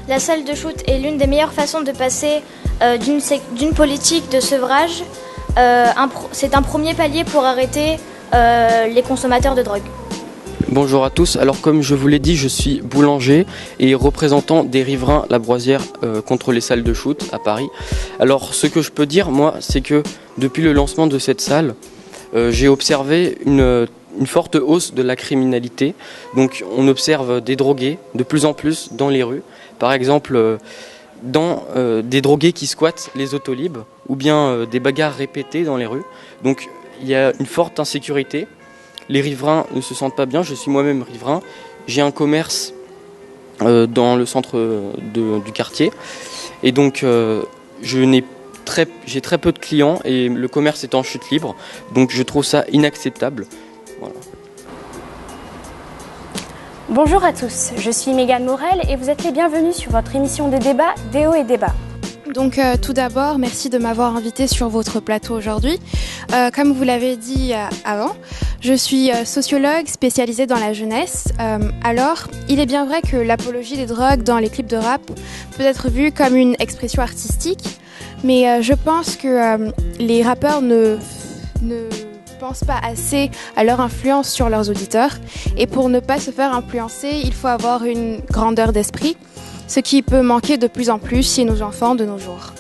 La salle de shoot est l'une des meilleures façons de passer d'une politique de sevrage. C'est un premier palier pour arrêter les consommateurs de drogue. Bonjour à tous, alors comme je vous l'ai dit, je suis boulanger et représentant des riverains Lavoisière contre les salles de shoot à Paris. Alors ce que je peux dire moi, c'est que depuis le lancement de cette salle, j'ai observé une forte hausse de la criminalité. Donc on observe des drogués de plus en plus dans les rues. Par exemple, des drogués qui squattent les autolibes ou bien des bagarres répétées dans les rues. Donc il y a une forte insécurité. Les riverains ne se sentent pas bien. Je suis moi-même riverain. J'ai un commerce dans le centre du quartier. Et donc j'ai très peu de clients et le commerce est en chute libre. Donc je trouve ça inacceptable. Voilà. Bonjour à tous, je suis Mégane Morel et vous êtes les bienvenus sur votre émission de débat Des hauts et des bas. Donc tout d'abord, merci de m'avoir invité sur votre plateau aujourd'hui. Comme vous l'avez dit avant, je suis sociologue spécialisée dans la jeunesse. Alors, il est bien vrai que l'apologie des drogues dans les clips de rap peut être vue comme une expression artistique, mais je pense que les rappeurs ne pensent pas assez à leur influence sur leurs auditeurs. Et pour ne pas se faire influencer, il faut avoir une grandeur d'esprit, ce qui peut manquer de plus en plus chez nos enfants de nos jours.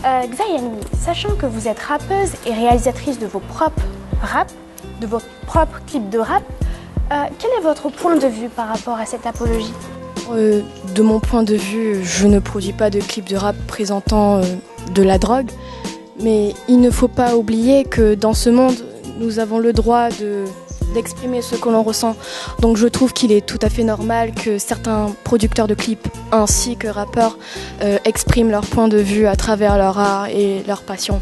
Xayani, sachant que vous êtes rappeuse et réalisatrice de vos propres raps, de vos propres clips de rap, quel est votre point de vue par rapport à cette apologie ? De mon point de vue, je ne produis pas de clips de rap présentant de la drogue, mais il ne faut pas oublier que dans ce monde, nous avons le droit d'exprimer ce que l'on ressent. Donc je trouve qu'il est tout à fait normal que certains producteurs de clips ainsi que rappeurs expriment leur point de vue à travers leur art et leur passion.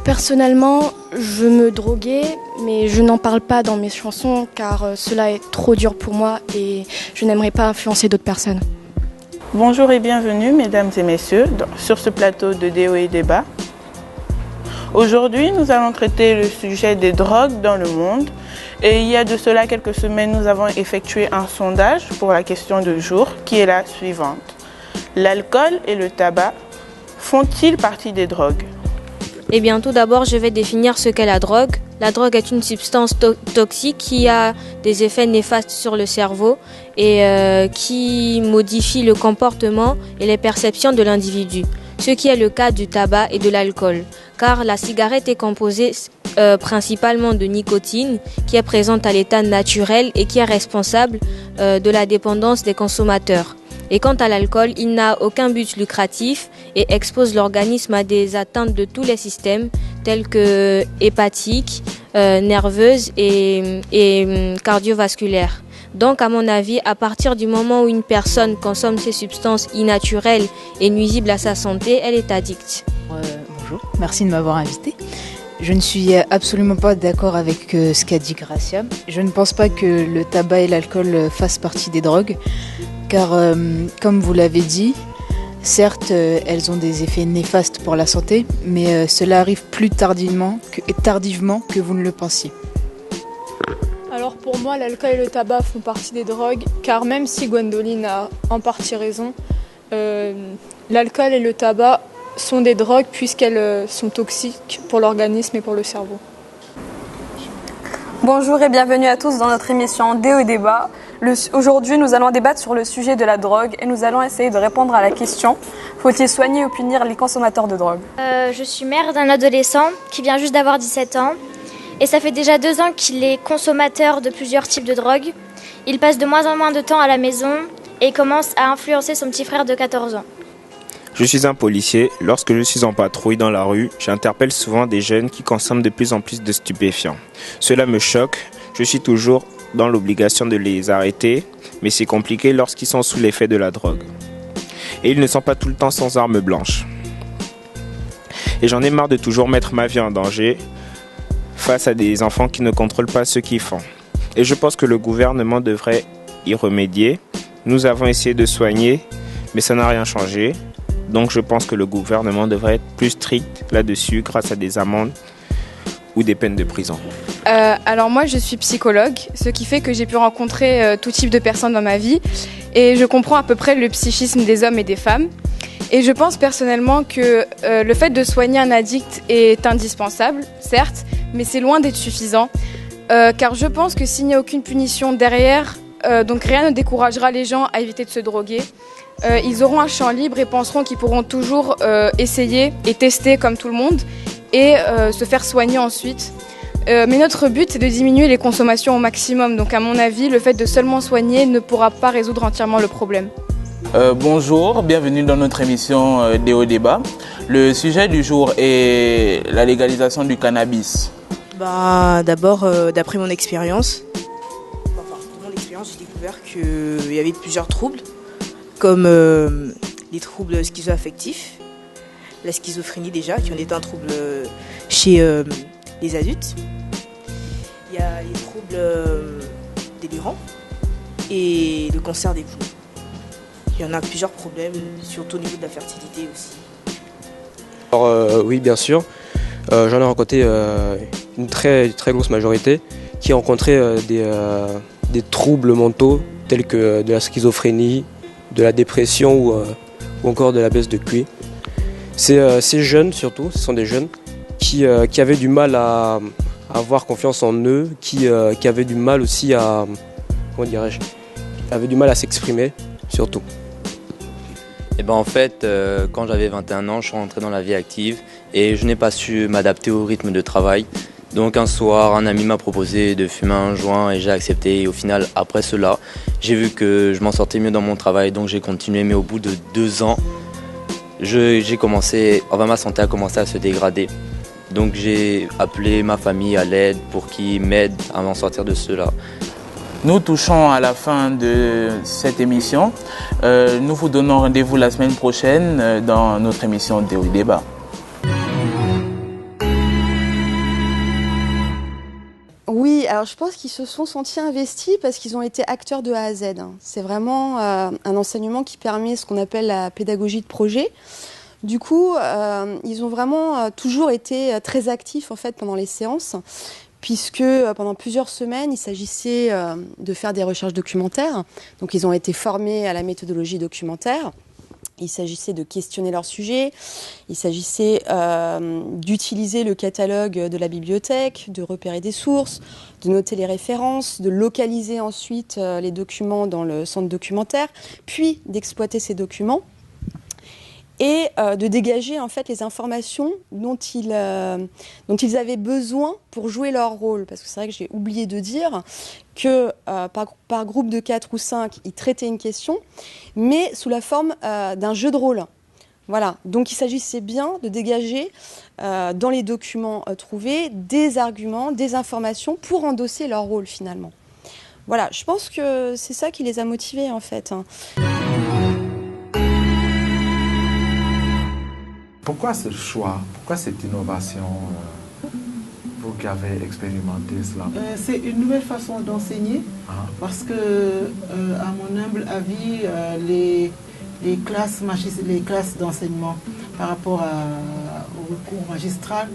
Personnellement, je me droguais, mais je n'en parle pas dans mes chansons car cela est trop dur pour moi et je n'aimerais pas influencer d'autres personnes. Bonjour et bienvenue mesdames et messieurs sur ce plateau de Des hauts et des bas. Aujourd'hui, nous allons traiter le sujet des drogues dans le monde. Et il y a de cela quelques semaines, nous avons effectué un sondage pour la question du jour qui est la suivante. L'alcool et le tabac font-ils partie des drogues ? Eh bien, tout d'abord, je vais définir ce qu'est la drogue. La drogue est une substance toxique qui a des effets néfastes sur le cerveau et qui modifie le comportement et les perceptions de l'individu. Ce qui est le cas du tabac et de l'alcool, car la cigarette est composée principalement de nicotine qui est présente à l'état naturel et qui est responsable de la dépendance des consommateurs. Et quant à l'alcool, il n'a aucun but lucratif et expose l'organisme à des atteintes de tous les systèmes tels que hépatiques, nerveuses et cardiovasculaires. Donc, à mon avis, à partir du moment où une personne consomme ces substances innaturelles et nuisibles à sa santé, elle est addicte. Bonjour, merci de m'avoir invité. Je ne suis absolument pas d'accord avec ce qu'a dit Gracia. Je ne pense pas que le tabac et l'alcool fassent partie des drogues, car comme vous l'avez dit, certes, elles ont des effets néfastes pour la santé, mais cela arrive plus tardivement que vous ne le pensiez. Alors pour moi, l'alcool et le tabac font partie des drogues, car même si Gwendoline a en partie raison, l'alcool et le tabac sont des drogues puisqu'elles sont toxiques pour l'organisme et pour le cerveau. Bonjour et bienvenue à tous dans notre émission Déo et Débat. Aujourd'hui, nous allons débattre sur le sujet de la drogue et nous allons essayer de répondre à la question: faut-il soigner ou punir les consommateurs de drogue? Je suis mère d'un adolescent qui vient juste d'avoir 17 ans et ça fait déjà 2 ans qu'il est consommateur de plusieurs types de drogues. Il passe de moins en moins de temps à la maison et commence à influencer son petit frère de 14 ans. Je suis un policier. Lorsque je suis en patrouille dans la rue, j'interpelle souvent des jeunes qui consomment de plus en plus de stupéfiants. Cela me choque. Je suis toujours dans l'obligation de les arrêter, mais c'est compliqué lorsqu'ils sont sous l'effet de la drogue. Et ils ne sont pas tout le temps sans arme blanche. Et j'en ai marre de toujours mettre ma vie en danger face à des enfants qui ne contrôlent pas ce qu'ils font. Et je pense que le gouvernement devrait y remédier. Nous avons essayé de soigner, mais ça n'a rien changé. Donc je pense que le gouvernement devrait être plus strict là-dessus grâce à des amendes ou des peines de prison. Alors moi je suis psychologue, ce qui fait que j'ai pu rencontrer tout type de personnes dans ma vie et je comprends à peu près le psychisme des hommes et des femmes. Et je pense personnellement que le fait de soigner un addict est indispensable, certes, mais c'est loin d'être suffisant. Car je pense que s'il n'y a aucune punition derrière, donc rien ne découragera les gens à éviter de se droguer. Ils auront un champ libre et penseront qu'ils pourront toujours essayer et tester comme tout le monde et se faire soigner ensuite. Mais notre but, c'est de diminuer les consommations au maximum. Donc à mon avis, le fait de seulement soigner ne pourra pas résoudre entièrement le problème. Bonjour, bienvenue dans notre émission Déo Débat. Le sujet du jour est la légalisation du cannabis. D'abord, d'après mon expérience, j'ai découvert qu'il y avait plusieurs troubles, comme les troubles schizoaffectifs, la schizophrénie déjà, qui en est un trouble chez les adultes. Il y a les troubles délirants et le cancer des poumons. Il y en a plusieurs problèmes, surtout au niveau de la fertilité aussi. Alors oui, bien sûr. J'en ai rencontré une très grosse majorité qui ont rencontré des troubles mentaux tels que de la schizophrénie, de la dépression ou encore de la baisse de QI. Ces jeunes surtout, ce sont des jeunes qui avaient du mal à avoir confiance en eux, qui avaient du mal aussi à, avaient du mal à s'exprimer surtout. Et en fait, quand j'avais 21 ans, je suis rentré dans la vie active et je n'ai pas su m'adapter au rythme de travail. Donc un soir, un ami m'a proposé de fumer un joint et j'ai accepté. Et au final, après cela, j'ai vu que je m'en sortais mieux dans mon travail, donc j'ai continué. Mais au bout de 2 ans, ma santé a commencé à se dégrader. Donc j'ai appelé ma famille à l'aide pour qu'ils m'aident à m'en sortir de cela. Nous touchons à la fin de cette émission. Nous vous donnons rendez-vous la semaine prochaine dans notre émission Déo et Débat. Oui, alors je pense qu'ils se sont sentis investis parce qu'ils ont été acteurs de A à Z. C'est vraiment un enseignement qui permet ce qu'on appelle la pédagogie de projet. Du coup, ils ont vraiment toujours été très actifs en fait pendant les séances, puisque pendant plusieurs semaines, il s'agissait de faire des recherches documentaires. Donc ils ont été formés à la méthodologie documentaire. Il s'agissait de questionner leur sujet, il s'agissait d'utiliser le catalogue de la bibliothèque, de repérer des sources, de noter les références, de localiser ensuite les documents dans le centre documentaire, puis d'exploiter ces documents et de dégager en fait les informations dont ils avaient besoin pour jouer leur rôle. Parce que c'est vrai que j'ai oublié de dire que par groupe de 4 ou 5, ils traitaient une question, mais sous la forme d'un jeu de rôle. Voilà, donc il s'agissait bien de dégager dans les documents trouvés des arguments, des informations pour endosser leur rôle finalement. Voilà, je pense que c'est ça qui les a motivés en fait. Pourquoi ce choix? Pourquoi cette innovation, vous qui avez expérimenté cela? C'est une nouvelle façon d'enseigner parce que, à mon humble avis, les classes d'enseignement par rapport au cours magistral,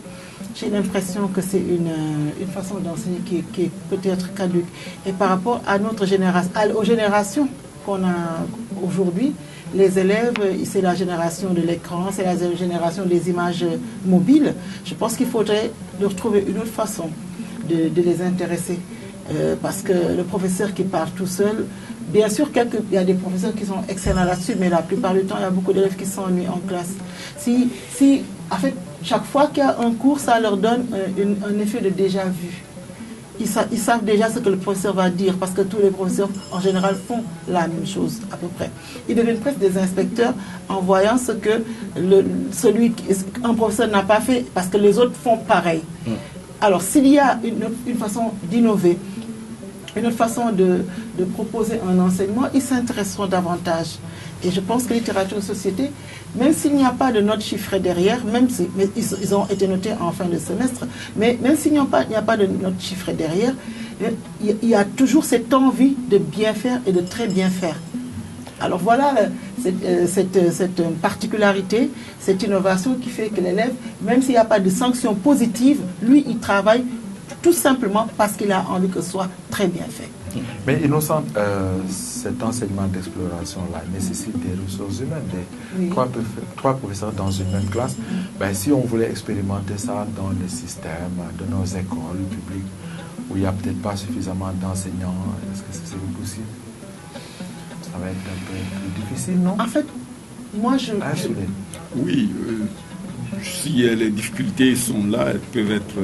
j'ai l'impression que c'est une façon d'enseigner qui est peut-être caduque. Et par rapport à notre génération, aux générations qu'on a aujourd'hui, les élèves, c'est la génération de l'écran, c'est la génération des images mobiles. Je pense qu'il faudrait leur trouver une autre façon de les intéresser. Parce que le professeur qui parle tout seul, bien sûr il y a des professeurs qui sont excellents là-dessus, mais la plupart du temps, il y a beaucoup d'élèves qui s'ennuient en classe. En fait, chaque fois qu'il y a un cours, ça leur donne un effet de déjà-vu. Ils savent déjà ce que le professeur va dire, parce que tous les professeurs, en général, font la même chose, à peu près. Ils deviennent presque des inspecteurs en voyant ce que un professeur n'a pas fait, parce que les autres font pareil. Alors, s'il y a une façon d'innover, une autre façon de proposer un enseignement, ils s'intéresseront davantage. Et je pense que littérature de société, même s'il n'y a pas de notes chiffrées derrière, mais ils ont été notés en fin de semestre, mais même s'il n'y a pas de notes chiffrées derrière, il y a toujours cette envie de bien faire et de très bien faire. Alors voilà cette particularité, cette innovation qui fait que l'élève, même s'il n'y a pas de sanction positive, lui, il travaille tout simplement parce qu'il a envie que ce soit très bien fait. Mais Innocente, cet enseignement d'exploration-là nécessite des ressources humaines, trois professeurs dans une même classe. Si on voulait expérimenter ça dans les systèmes de nos écoles publiques, où il n'y a peut-être pas suffisamment d'enseignants, est-ce que c'est possible? Ça va être un peu plus difficile, non? En fait, moi Oui, si les difficultés sont là, elles peuvent être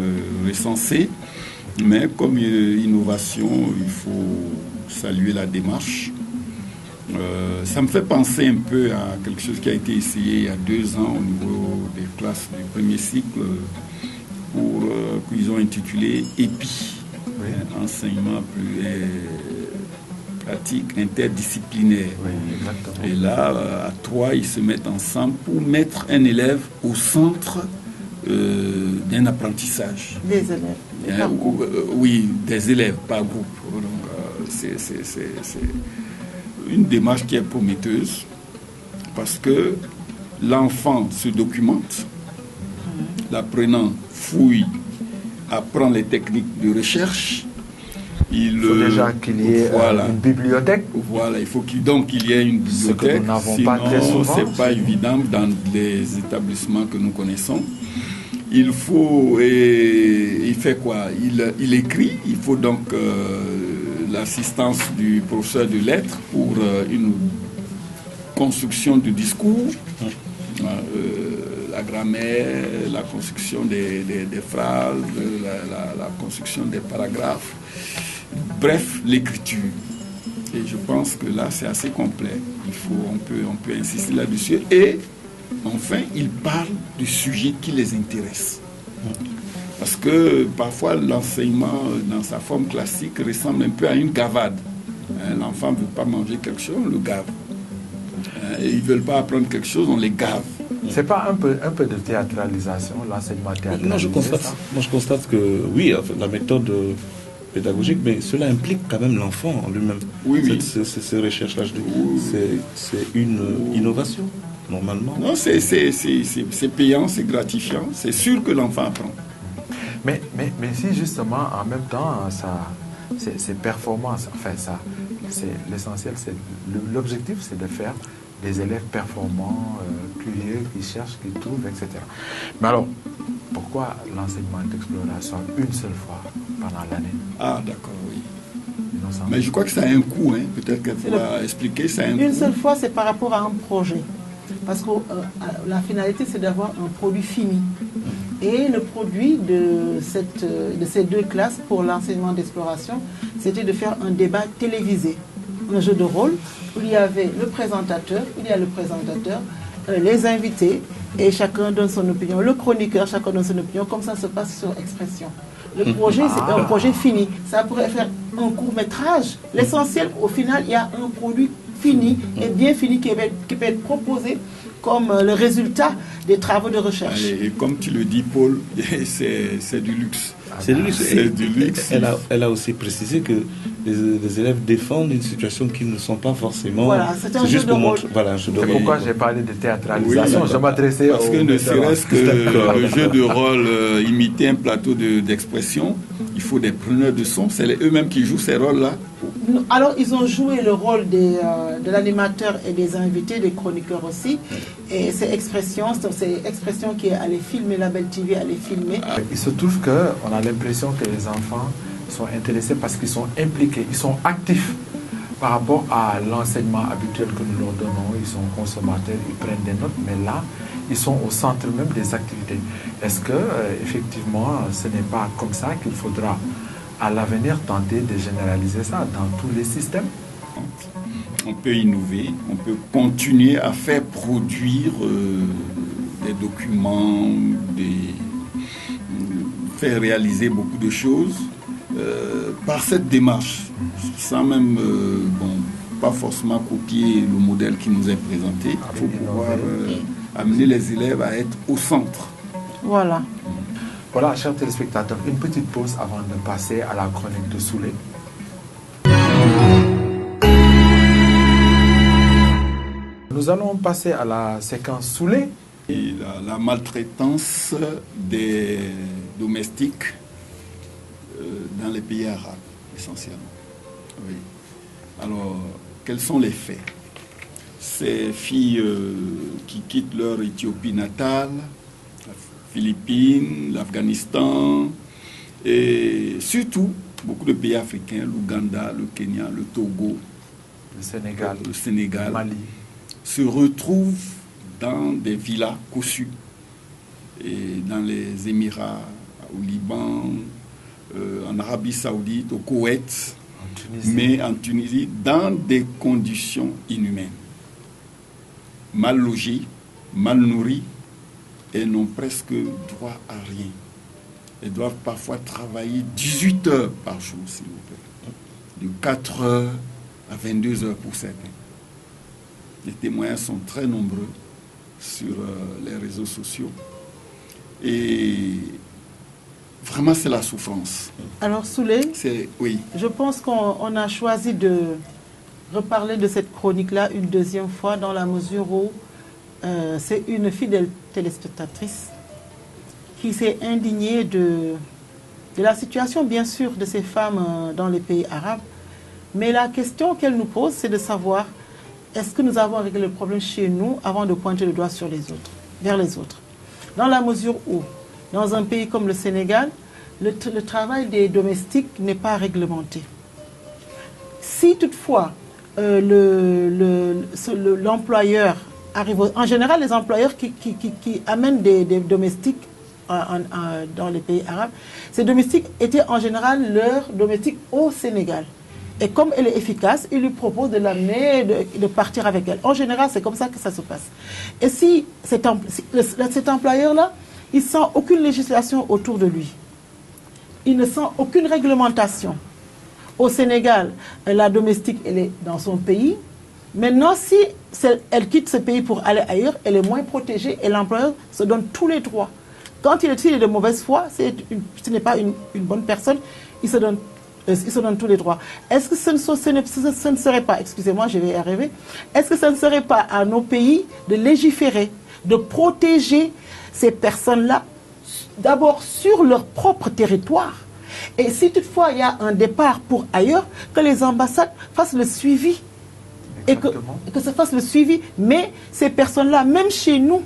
recensées. Mais comme innovation, il faut saluer la démarche. Ça me fait penser un peu à quelque chose qui a été essayé il y a 2 ans au niveau des classes du premier cycle, qu'ils ont intitulé EPI, enseignement plus pratique interdisciplinaire. Et là, à 3, ils se mettent ensemble pour mettre un élève au centre d'un apprentissage. Des élèves. Oui, des élèves, par groupe. Donc, c'est une démarche qui est prometteuse parce que l'enfant se documente, l'apprenant fouille, apprend les techniques de recherche. Il faut déjà qu'il y ait une bibliothèque. Voilà, il faut qu'il y ait une bibliothèque. Ce que nous n'avons pas très souvent. C'est pas évident dans les établissements que nous connaissons. Il fait quoi? Il écrit. Il faut donc l'assistance du professeur de lettres pour une construction du discours, la grammaire, la construction des phrases, la construction des paragraphes. Bref, l'écriture. Et je pense que là, c'est assez complet. On peut insister là-dessus. Et enfin, ils parlent du sujet qui les intéresse. Parce que parfois, l'enseignement dans sa forme classique ressemble un peu à une gavade. L'enfant ne veut pas manger quelque chose, on le gave. Ils ne veulent pas apprendre quelque chose, on les gave. C'est pas un peu de théâtralisation, l'enseignement théâtralisé? Moi, je constate que oui, la méthode pédagogique, mais cela implique quand même l'enfant en lui-même. Ces recherches-là, c'est une innovation, normalement. Non, c'est payant, c'est gratifiant, c'est sûr que l'enfant apprend. Mais si justement, en même temps, c'est performance, enfin, c'est l'essentiel, l'objectif, c'est de faire des élèves performants, curieux, qui cherchent, qui trouvent, etc. Mais alors, pourquoi l'enseignement d'exploration une seule fois pendant l'année? Ah, d'accord, oui. Mais je crois que ça a un coût, hein. Peut-être qu'elle pourra expliquer, ça a un coût. Une seule fois, c'est par rapport à un projet. Parce que la finalité, c'est d'avoir un produit fini. Et le produit de ces 2 classes pour l'enseignement d'exploration, c'était de faire un débat télévisé. Un jeu de rôle où il y avait le présentateur, les invités, et chacun donne son opinion. Le chroniqueur, chacun donne son opinion, comme ça se passe sur Expression. Le projet, c'est un projet fini. Ça pourrait faire un court-métrage. L'essentiel, au final, il y a un produit fini et bien fini qui peut être proposé comme le résultat des travaux de recherche. Et comme tu le dis, Paul, c'est du luxe. C'est du luxe. Elle a aussi précisé que les élèves défendent une situation qu'ils ne sont pas forcément. Voilà, c'est un jeu de rôle. C'est pourquoi j'ai parlé de théâtralisation. Je m'adressais parce que ne serait-ce que le jeu de rôle, imiter un plateau d'expression, il faut des preneurs de son. C'est eux-mêmes qui jouent ces rôles-là. Alors, ils ont joué le rôle de l'animateur et des invités, des chroniqueurs aussi. Et ces expressions qui est aller filmer, la Belle TV, aller filmer. Il se trouve qu'on a l'impression que les enfants sont intéressés parce qu'ils sont impliqués, ils sont actifs par rapport à l'enseignement habituel que nous leur donnons. Ils sont consommateurs, ils prennent des notes, mais là, ils sont au centre même des activités. Est-ce que, effectivement, ce n'est pas comme ça qu'il faudra à l'avenir tenter de généraliser ça dans tous les systèmes? On peut innover, on peut continuer à faire produire des documents, faire réaliser beaucoup de choses par cette démarche, sans même, pas forcément copier le modèle qui nous est présenté. Il faut pouvoir amener les élèves à être au centre. Voilà. Voilà, chers téléspectateurs, une petite pause avant de passer à la chronique de Soulé. Nous allons passer à la séquence Soulé. Et la maltraitance des domestiques dans les pays arabes, essentiellement. Oui. Alors, quels sont les faits? Ces filles qui quittent leur Éthiopie natale, la Philippines, l'Afghanistan, et surtout beaucoup de pays africains, l'Ouganda, le Kenya, le Togo, le Sénégal, le Mali, se retrouvent dans des villas cossues, et dans les Émirats, au Liban, en Arabie Saoudite, au Koweït, mais en Tunisie, dans des conditions inhumaines. Mal logés, mal nourris, et n'ont presque droit à rien. Ils doivent parfois travailler 18 heures par jour, s'il vous plaît. De 4 heures à 22 heures pour certains. Les témoignages sont très nombreux sur les réseaux sociaux. Et vraiment, c'est la souffrance. Alors, Soulé, oui. Je pense qu'on a choisi de reparler de cette chronique-là une deuxième fois, dans la mesure où c'est une fidèle téléspectatrice qui s'est indignée de la situation, bien sûr, de ces femmes dans les pays arabes. Mais la question qu'elle nous pose, c'est de savoir, est-ce que nous avons réglé le problème chez nous avant de pointer le doigt sur les autres, vers les autres? Dans la mesure où, dans un pays comme le Sénégal, le travail des domestiques n'est pas réglementé. Si toutefois l'employeur arrive, en général les employeurs qui amènent des domestiques dans les pays arabes, ces domestiques étaient en général leurs domestiques au Sénégal. Et comme elle est efficace, ils lui proposent de l'amener, de partir avec elle. En général, c'est comme ça que ça se passe. Et si cet employeur-là, il ne sent aucune législation autour de lui, il ne sent aucune réglementation. Au Sénégal, la domestique, elle est dans son pays. Maintenant, si elle quitte ce pays pour aller ailleurs, elle est moins protégée et l'employeur se donne tous les droits. Quand il est de mauvaise foi, ce n'est pas une bonne personne, il se donne tous les droits. Est-ce que ce ne serait pas, excusez-moi, je vais y arriver, est-ce que ce ne serait pas à nos pays de légiférer, de protéger ces personnes-là, d'abord sur leur propre territoire? Et si toutefois il y a un départ pour ailleurs, que les ambassades fassent le suivi. Et que se fasse le suivi. Mais ces personnes-là, même chez nous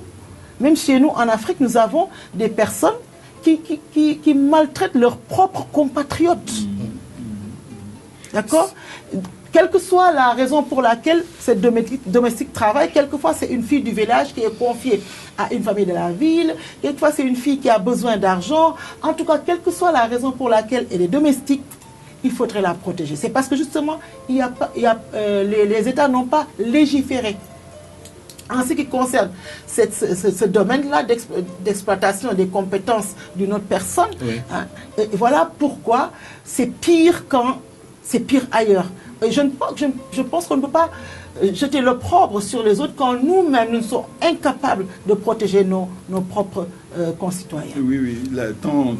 en Afrique, nous avons des personnes qui maltraitent leurs propres compatriotes. D'accord? Quelle que soit la raison pour laquelle cette domestique travaille, quelquefois c'est une fille du village qui est confiée à une famille de la ville, quelquefois c'est une fille qui a besoin d'argent. En tout cas, quelle que soit la raison pour laquelle elle est domestique, il faudrait la protéger. C'est parce que justement, les États n'ont pas légiféré. En ce qui concerne ce domaine-là d'exploitation des compétences d'une autre personne, oui. Et voilà pourquoi c'est pire ailleurs. Et je pense qu'on ne peut pas jeter l'opprobre sur les autres quand nous-mêmes nous sommes incapables de protéger nos propres concitoyens. Oui,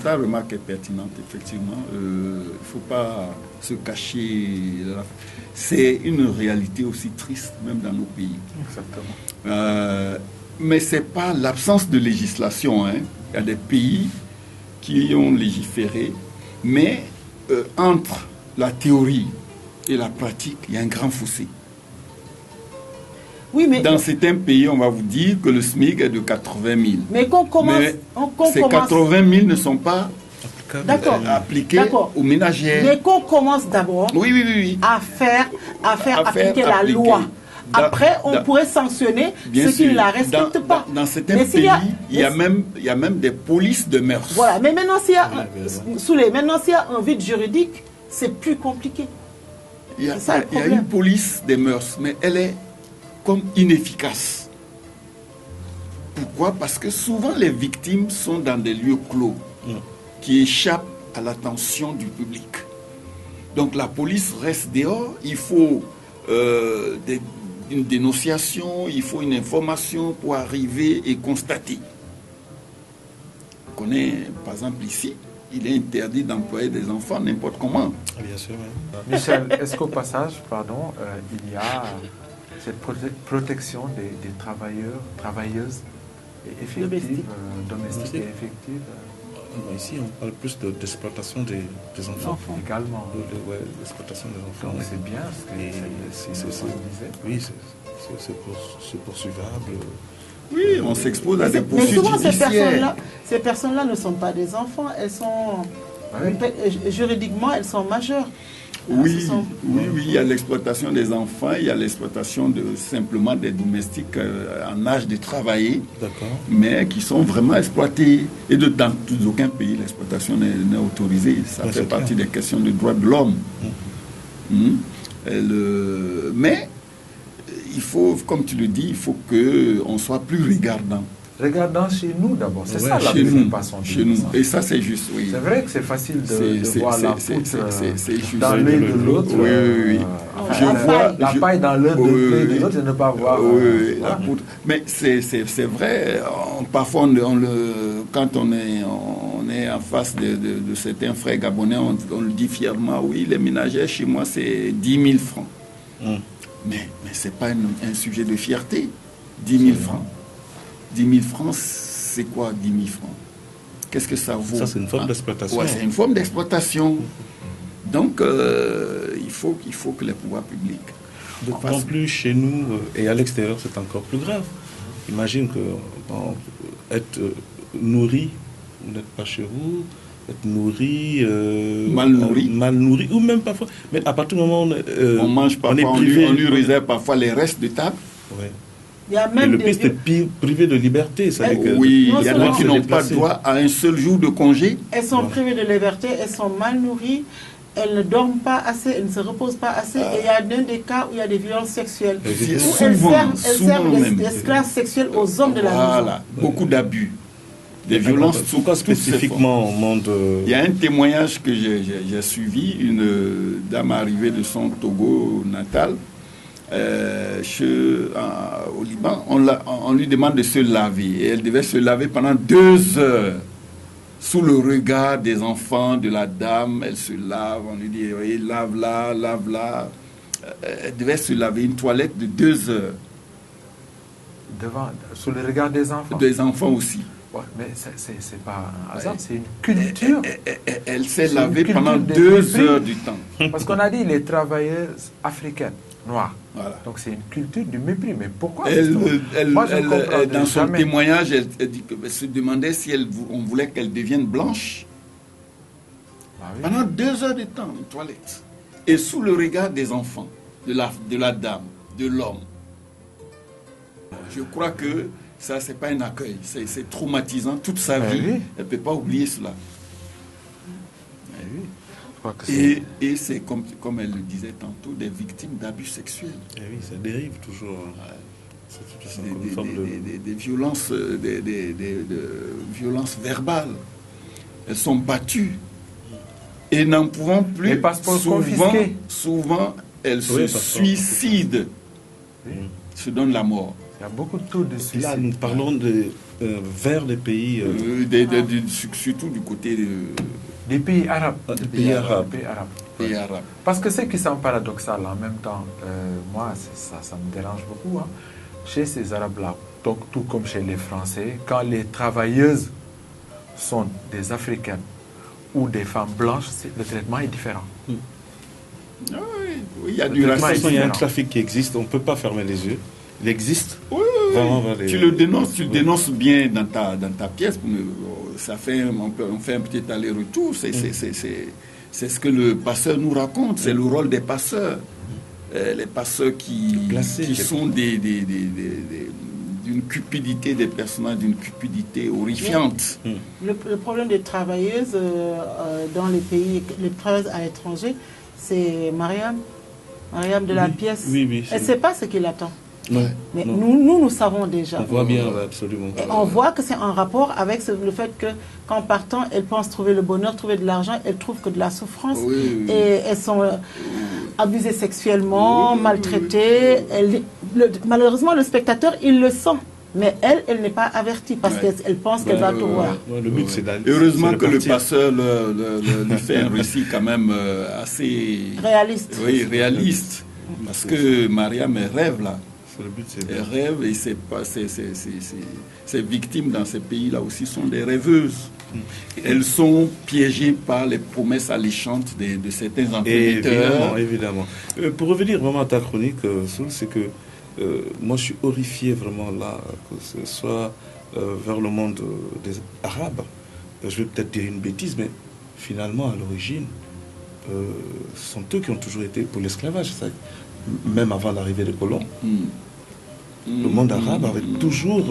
ta remarque est pertinente, effectivement. Il ne faut pas se cacher. C'est une réalité aussi triste, même dans nos pays. Exactement. Mais ce n'est pas l'absence de législation. Hein. Il y a des pays qui ont légiféré, mais entre la théorie et la pratique, il y a un grand fossé. Oui, mais dans certains pays, on va vous dire que le SMIC est de 80 000. Mais qu'on commence... ces 80 000 ne sont pas appliqués aux ménagères. Mais qu'on commence d'abord à faire appliquer la loi. Après, on pourrait sanctionner ceux qui ne la respectent pas. Dans certains pays, il y a même des polices de mœurs. Voilà, mais maintenant, s'il y a un vide juridique, c'est plus compliqué. Il y a une police des mœurs, mais elle est comme inefficace. Pourquoi? Parce que souvent les victimes sont dans des lieux clos qui échappent à l'attention du public. Donc la police reste dehors, il faut une dénonciation, il faut une information pour arriver et constater. On connaît, par exemple ici, il est interdit d'employer des enfants n'importe comment. Bien sûr, oui. Michel, est-ce qu'au passage, il y a cette protection des travailleurs, travailleuses et effectives, domestiques et effectives? Ici, on parle plus d'exploitation des enfants. Également. L'exploitation des enfants. Donc c'est bien ce que vous disiez. Oui, c'est poursuivable. Oui, on s'expose à des poursuites judiciaires. Mais souvent, ces personnes-là ne sont pas des enfants. Elles sont, juridiquement, elles sont majeures. Oui, il y a l'exploitation des enfants, il y a l'exploitation simplement des domestiques en âge de travailler, mais qui sont vraiment exploités. Et dans aucun pays, l'exploitation n'est autorisée. Ça fait partie des questions de droits de l'homme. Mais il faut, comme tu le dis, il faut qu'on soit plus regardant. Regardant chez nous d'abord, c'est ça la façon de chez nous. Et ça c'est juste, oui. C'est vrai que c'est facile de voir la poutre dans l'œil de l'autre. Oui. Je vois la paille dans l'œil de l'autre et ne pas voir la poutre. Mais c'est vrai, parfois quand on est en face de certains frères gabonais, on le dit fièrement, oui, les ménagères chez moi c'est 10 000 francs. Mais ce n'est pas un sujet de fierté, 10 000 francs. 10 000 francs, c'est quoi 10 000 francs? Qu'est-ce que ça vaut? Ça, c'est une forme d'exploitation. Ouais, c'est une forme d'exploitation. Donc, il faut que les pouvoirs publics... D'autant plus chez nous et à l'extérieur, c'est encore plus grave. Imagine que être nourri, vous n'êtes pas chez vous, être nourri, mal nourri, ou même parfois... Mais à partir du moment où on mange parfois, on lui réserve parfois les restes de table. Ouais. Il y a même le pire, c'est privé de liberté. Oui, il y en a qui n'ont pas droit à un seul jour de congé. Elles sont privées de liberté, elles sont mal nourries, elles ne dorment pas assez, elles ne se reposent pas assez. Et il y a des cas où il y a des violences sexuelles. Où elles servent d'esclaves sexuelles aux hommes de la maison. Voilà, beaucoup d'abus. Des violences. Pourquoi spécifiquement au monde Il y a un témoignage que j'ai suivi, une dame arrivée de son Togo natal. Au Liban, on lui demande de se laver et elle devait se laver pendant 2 heures sous le regard des enfants, de la dame. Elle se lave, on lui dit oui, lave là. Elle devait se laver une toilette de 2 heures sous le regard des enfants. Des enfants aussi. Ouais, mais c'est pas un hasard, c'est une culture. Elle s'est lavée pendant 2 heures du temps. Parce qu'on a dit les travailleuses africaines noires. Voilà. Donc c'est une culture du mépris. Mais pourquoi dans son témoignage, elle dit qu'elle se demandait si on voulait qu'elle devienne blanche. Pendant 2 heures de temps, une toilette. Et sous le regard des enfants, de la dame, de l'homme. Je crois que ça, c'est pas un accueil. C'est traumatisant toute sa vie. Oui. Elle ne peut pas oublier cela. Et c'est comme elle le disait tantôt, des victimes d'abus sexuels. Et oui, ça dérive toujours. Des violences, des violences verbales. Elles sont battues. Et n'en pouvant plus, souvent elles se suicident. Se donnent la mort. Il y a beaucoup de taux de suicide. Là, nous parlons vers les pays... surtout du côté des pays arabes. Pays arabes. Parce que ce qui semble paradoxal en même temps, moi, ça me dérange beaucoup. Hein. Chez ces Arabes-là, tout comme chez les Français, quand les travailleuses sont des Africaines ou des femmes blanches, le traitement est différent. Oui, il y a du racisme. De toute façon, il y a un trafic qui existe, on ne peut pas fermer les yeux. Il existe. Oui. Tu le dénonces bien dans ta pièce. Ça fait, on fait un petit aller-retour. C'est ce que le passeur nous raconte. C'est le rôle des passeurs. Les passeurs qui sont d'une cupidité, des personnages d'une cupidité horrifiante. Le problème des travailleuses dans les travailleuses à l'étranger, c'est Mariam de la pièce. Oui, elle ne sait pas ce qui l'attend. Ouais, mais nous savons déjà. On voit bien, absolument. Et on voit que c'est en rapport avec le fait qu'en partant, elles pensent trouver le bonheur, trouver de l'argent, elles trouvent que de la souffrance. Oui. Et elles sont abusées sexuellement, maltraitées. Malheureusement, le spectateur, il le sent. Mais elle n'est pas avertie parce qu'elle pense qu'elle va tout voir. Le but, c'est d'aller. Heureusement que le passeur lui fait un récit quand même assez... réaliste. Oui, réaliste. Parce que Mariam, elle rêve là. Le but, elles rêvent et ces victimes dans ces pays-là aussi sont des rêveuses. Elles sont piégées par les promesses alléchantes de certains employeurs. Évidemment. Pour revenir vraiment à ta chronique, Soul, c'est que moi je suis horrifié vraiment là, que ce soit vers le monde des Arabes. Je vais peut-être dire une bêtise, mais finalement à l'origine, ce sont eux qui ont toujours été pour l'esclavage. Même avant l'arrivée des colons. Le monde arabe avait toujours...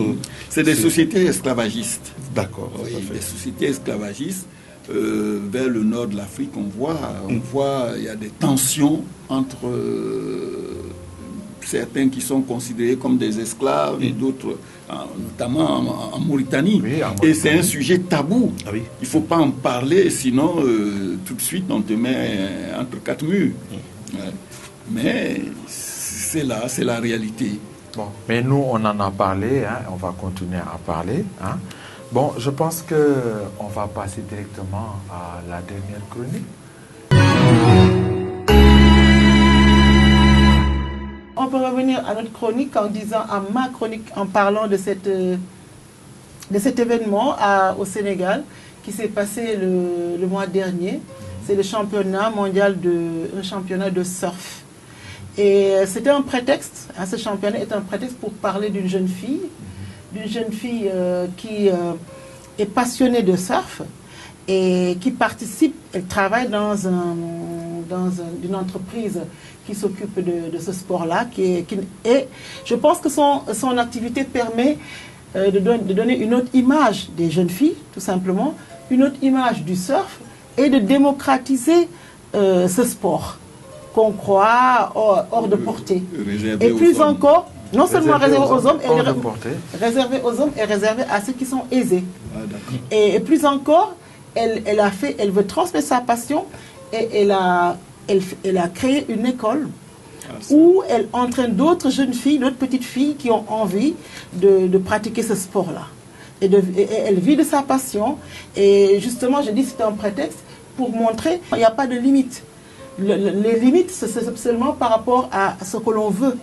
c'est des sociétés esclavagistes. D'accord. Oui, des sociétés esclavagistes. Vers le nord de l'Afrique, on voit il y a des tensions entre certains qui sont considérés comme des esclaves et d'autres, notamment en Mauritanie. Oui, et c'est un sujet tabou. Ah oui. Il ne faut pas en parler, sinon tout de suite on te met entre quatre murs. Mais c'est là, c'est la réalité. Bon, mais nous, on en a parlé, on va continuer à parler. Bon, je pense qu'on va passer directement à la dernière chronique. On peut revenir à notre chronique à ma chronique, en parlant de cet événement au Sénégal qui s'est passé le mois dernier. C'est le championnat mondial un championnat de surf. Et c'était un prétexte, ce championnat est un prétexte pour parler d'une jeune fille qui est passionnée de surf et qui participe, elle travaille dans une entreprise qui s'occupe de ce sport-là. Et je pense que son activité permet de donner une autre image des jeunes filles, tout simplement, une autre image du surf et de démocratiser ce sport qu'on croit hors de portée. Et plus encore, non seulement réservé aux hommes, réservé aux hommes et réservé à ceux qui sont aisés. Et plus encore, elle veut transmettre sa passion et elle a créé une école où elle entraîne d'autres jeunes filles, d'autres petites filles qui ont envie de pratiquer ce sport-là. Et elle vit de sa passion. Et justement, je dis que c'est un prétexte pour montrer qu'il n'y a pas de limite. Les limites, c'est seulement par rapport à ce que l'on veut,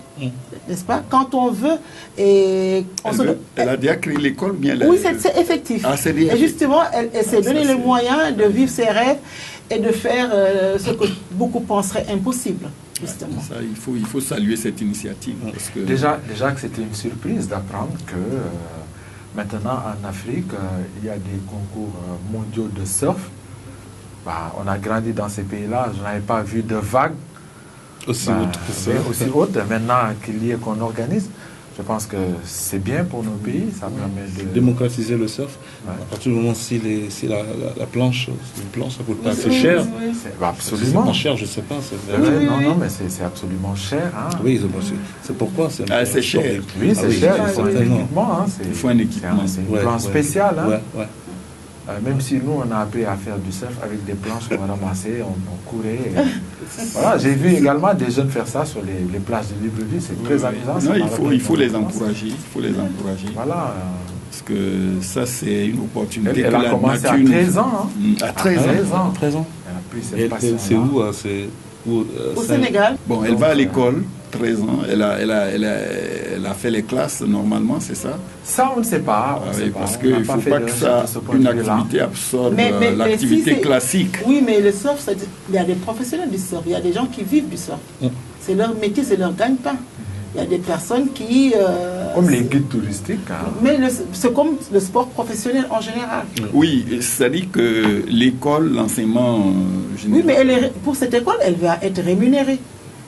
n'est-ce pas? Quand on veut... Elle a déjà créé l'école bien là. Oui, c'est effectif. Et justement, elle s'est donné le moyen de vivre ses rêves et de faire ce que beaucoup penseraient impossible. Justement. Ça, il faut saluer cette initiative. Parce que... Déjà que c'était une surprise d'apprendre que maintenant en Afrique, il y a des concours mondiaux de surf. On a grandi dans ces pays-là, je n'avais pas vu de vagues aussi hautes. Maintenant qu'on organise, je pense que c'est bien pour nos pays, ça permet de démocratiser le surf. À partir du moment si la planche, une planche, ça coûte pas assez cher. Absolument. C'est pas cher, je sais pas. Non, mais c'est absolument cher. Oui, c'est pourquoi c'est cher. Oui, c'est cher. Il faut un équipement. Il faut un équipement. C'est une planche spéciale. Même si nous, on a appris à faire du surf avec des planches qu'on ramassait, on courait. Voilà, j'ai vu également des jeunes faire ça sur les plages de Libreville. C'est très amusant. Non, il faut les encourager. Voilà. Parce que ça, c'est une opportunité. Elle a commencé à 13 ans. À 13 ans. Elle a pris cette passion-là. C'est où Au Sénégal. Bon, elle va à l'école, 13 ans, elle a fait les classes normalement, c'est ça? Ça, on ne sait pas. Parce qu'il ne faut pas que ça, une activité absorbe l'activité classique. Oui, mais le surf, il y a des professionnels du surf, il y a des gens qui vivent du surf. C'est leur métier, c'est leur gagne-pain. Il y a des personnes qui... comme les guides touristiques. Hein. Mais c'est comme le sport professionnel en général. Oui, c'est-à-dire que l'école, l'enseignement général... Oui, mais pour cette école, elle va être rémunérée.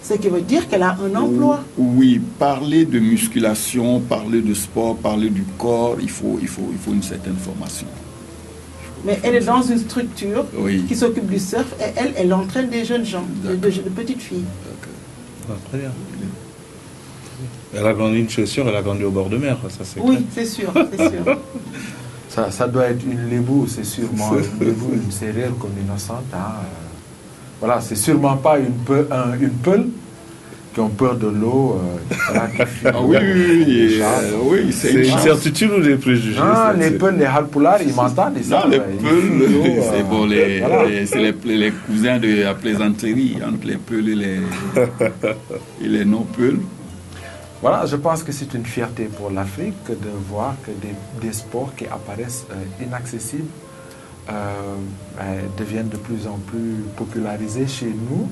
Ce qui veut dire qu'elle a un emploi. Oui, parler de musculation, parler de sport, parler du corps, il faut une certaine formation. Mais elle est dans une structure qui s'occupe du surf et elle entraîne des jeunes gens, de petites filles. Ah, très bien. Elle a vendu une chaussure, elle a vendu au bord de mer, ça c'est oui, c'est sûr, c'est sûr. Ça doit être une lébou, c'est sûrement une lébou, une sérère comme innocente. Hein. Voilà, c'est sûrement pas une peule qui ont peur de l'eau. Oui, c'est une certitude ou des préjugés? Non, les peuls, les halpoulars, ils m'entendent. Non, les peuls, c'est bon, les cousins de la plaisanterie entre les peuls et les non-peuls. Voilà, je pense que c'est une fierté pour l'Afrique de voir que des sports qui apparaissent inaccessibles deviennent de plus en plus popularisés chez nous.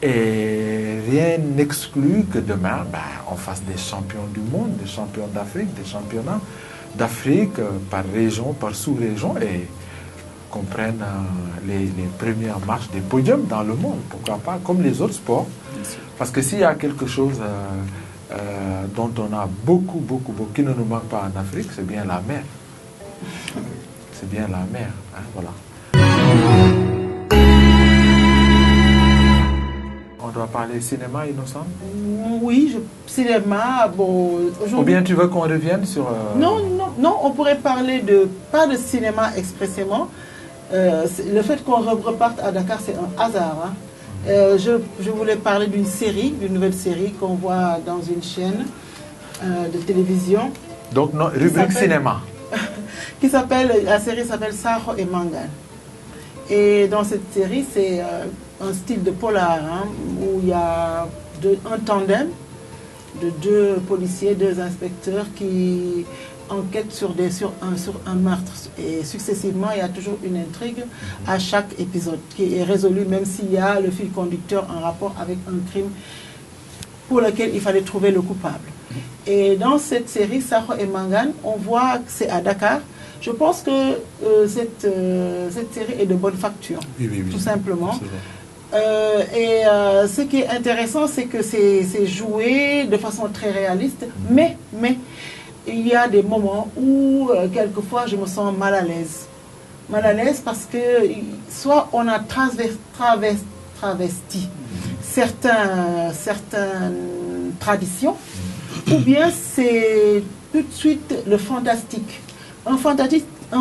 Et rien n'exclut que demain, on fasse des champions du monde, des champions d'Afrique, des championnats d'Afrique par région, par sous-région, et qu'on prenne les premières marches des podiums dans le monde, pourquoi pas, comme les autres sports. Parce que s'il y a quelque chose dont on a beaucoup, qui ne nous manque pas en Afrique, c'est bien la mer. C'est bien la mer, hein, voilà. On doit parler cinéma, Innocent? Oui, cinéma, bon... Ou bien tu veux qu'on revienne sur... Non, on pourrait parler pas de cinéma expressément. Le fait qu'on reparte à Dakar, c'est un hasard. Hein. Je voulais parler d'une nouvelle série qu'on voit dans une chaîne de télévision. Donc, rubrique cinéma. La série s'appelle Sakho et Mangane. Et dans cette série, c'est un style de polar, hein, où il y a un tandem de 2 policiers, 2 inspecteurs qui enquêtent sur un meurtre. Et successivement, il y a toujours une intrigue à chaque épisode qui est résolue, même s'il y a le fil conducteur en rapport avec un crime pour lequel il fallait trouver le coupable. Et dans cette série, Sakho et Mangane, on voit que c'est à Dakar. Je pense que cette série est de bonne facture, tout simplement. Ce qui est intéressant, c'est que c'est joué de façon très réaliste, mais il y a des moments où, quelquefois, je me sens mal à l'aise. Mal à l'aise parce que soit on a travesti certaines traditions, ou bien c'est tout de suite le fantastique. Un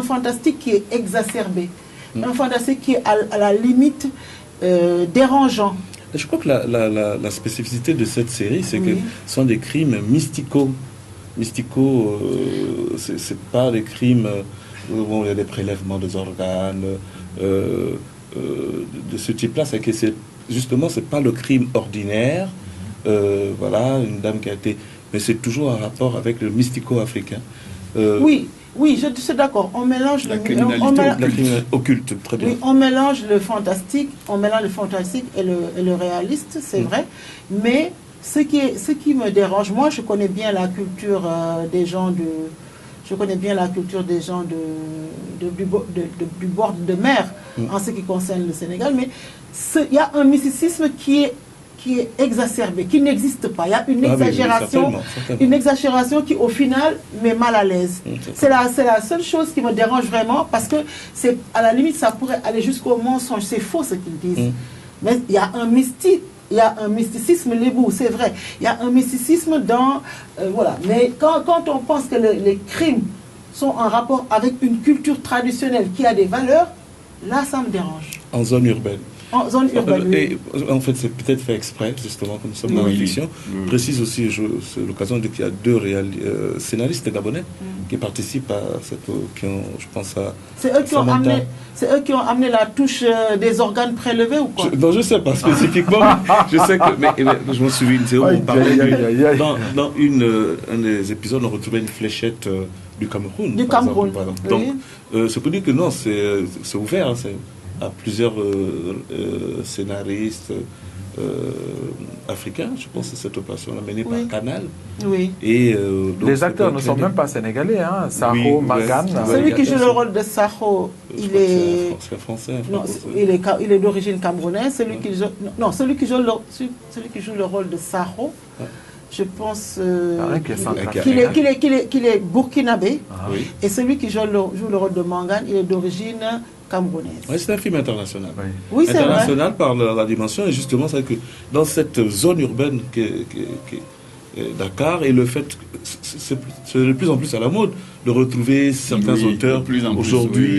fantastique qui est exacerbé, un fantastique qui est à la limite dérangeant. Je crois que la spécificité de cette série, c'est que ce sont des crimes mystico, c'est pas des crimes où il y a des prélèvements des organes de ce type-là. C'est que justement, c'est pas le crime ordinaire. Voilà, une dame qui a été... Mais c'est toujours en rapport avec le mystico-africain. Oui, je suis d'accord. On mélange la criminalité occulte, très bien. Oui, on mélange le fantastique, et le réaliste, c'est vrai. Mais ce qui me dérange, moi, je connais bien la culture des gens du bord de mer en ce qui concerne le Sénégal. Mais il y a un mysticisme qui est exacerbé, qui n'existe pas. Il y a une exagération, une exagération qui, au final, met mal à l'aise. C'est la seule chose qui me dérange vraiment, parce que à la limite, ça pourrait aller jusqu'au mensonge. C'est faux ce qu'ils disent. Mais il y a un mysticisme lébou, c'est vrai. Il y a un mysticisme dans... voilà. Mais quand on pense que les crimes sont en rapport avec une culture traditionnelle qui a des valeurs, là, ça me dérange. En zone urbaine. En zone urbaine. Et, en fait, c'est peut-être fait exprès, justement, comme nous sommes dans la fiction. Je précise aussi, c'est l'occasion de qu'il y a 2 scénaristes gabonais qui participent à cette. Qui ont, je pense à. C'est eux qui ont amené la touche des organes prélevés ou quoi? Non, je ne sais pas spécifiquement. Je sais que. Mais je me souviens, on parlait dans un des épisodes, on retrouvait une fléchette du Cameroun. Du Cameroun. Exemple, donc, c'est pour dire que non, c'est ouvert. Hein, à plusieurs scénaristes africains, je pense que cette opération est menée par Canal. Oui. Et, donc, les acteurs ne sont même pas sénégalais, hein. Saho, Magane. Celui qui joue le rôle de Saho, il est français. Non, il est d'origine camerounaise. Celui qui joue le rôle de Saho, je pense qu'il est burkinabé. Et celui qui joue le rôle de Mangane, il est d'origine camerounaise. Oui, c'est un film international. Oui, c'est international vrai. Par la dimension, et justement, c'est que dans cette zone urbaine qui est Dakar, et le fait, c'est de plus en plus à la mode de retrouver certains auteurs aujourd'hui.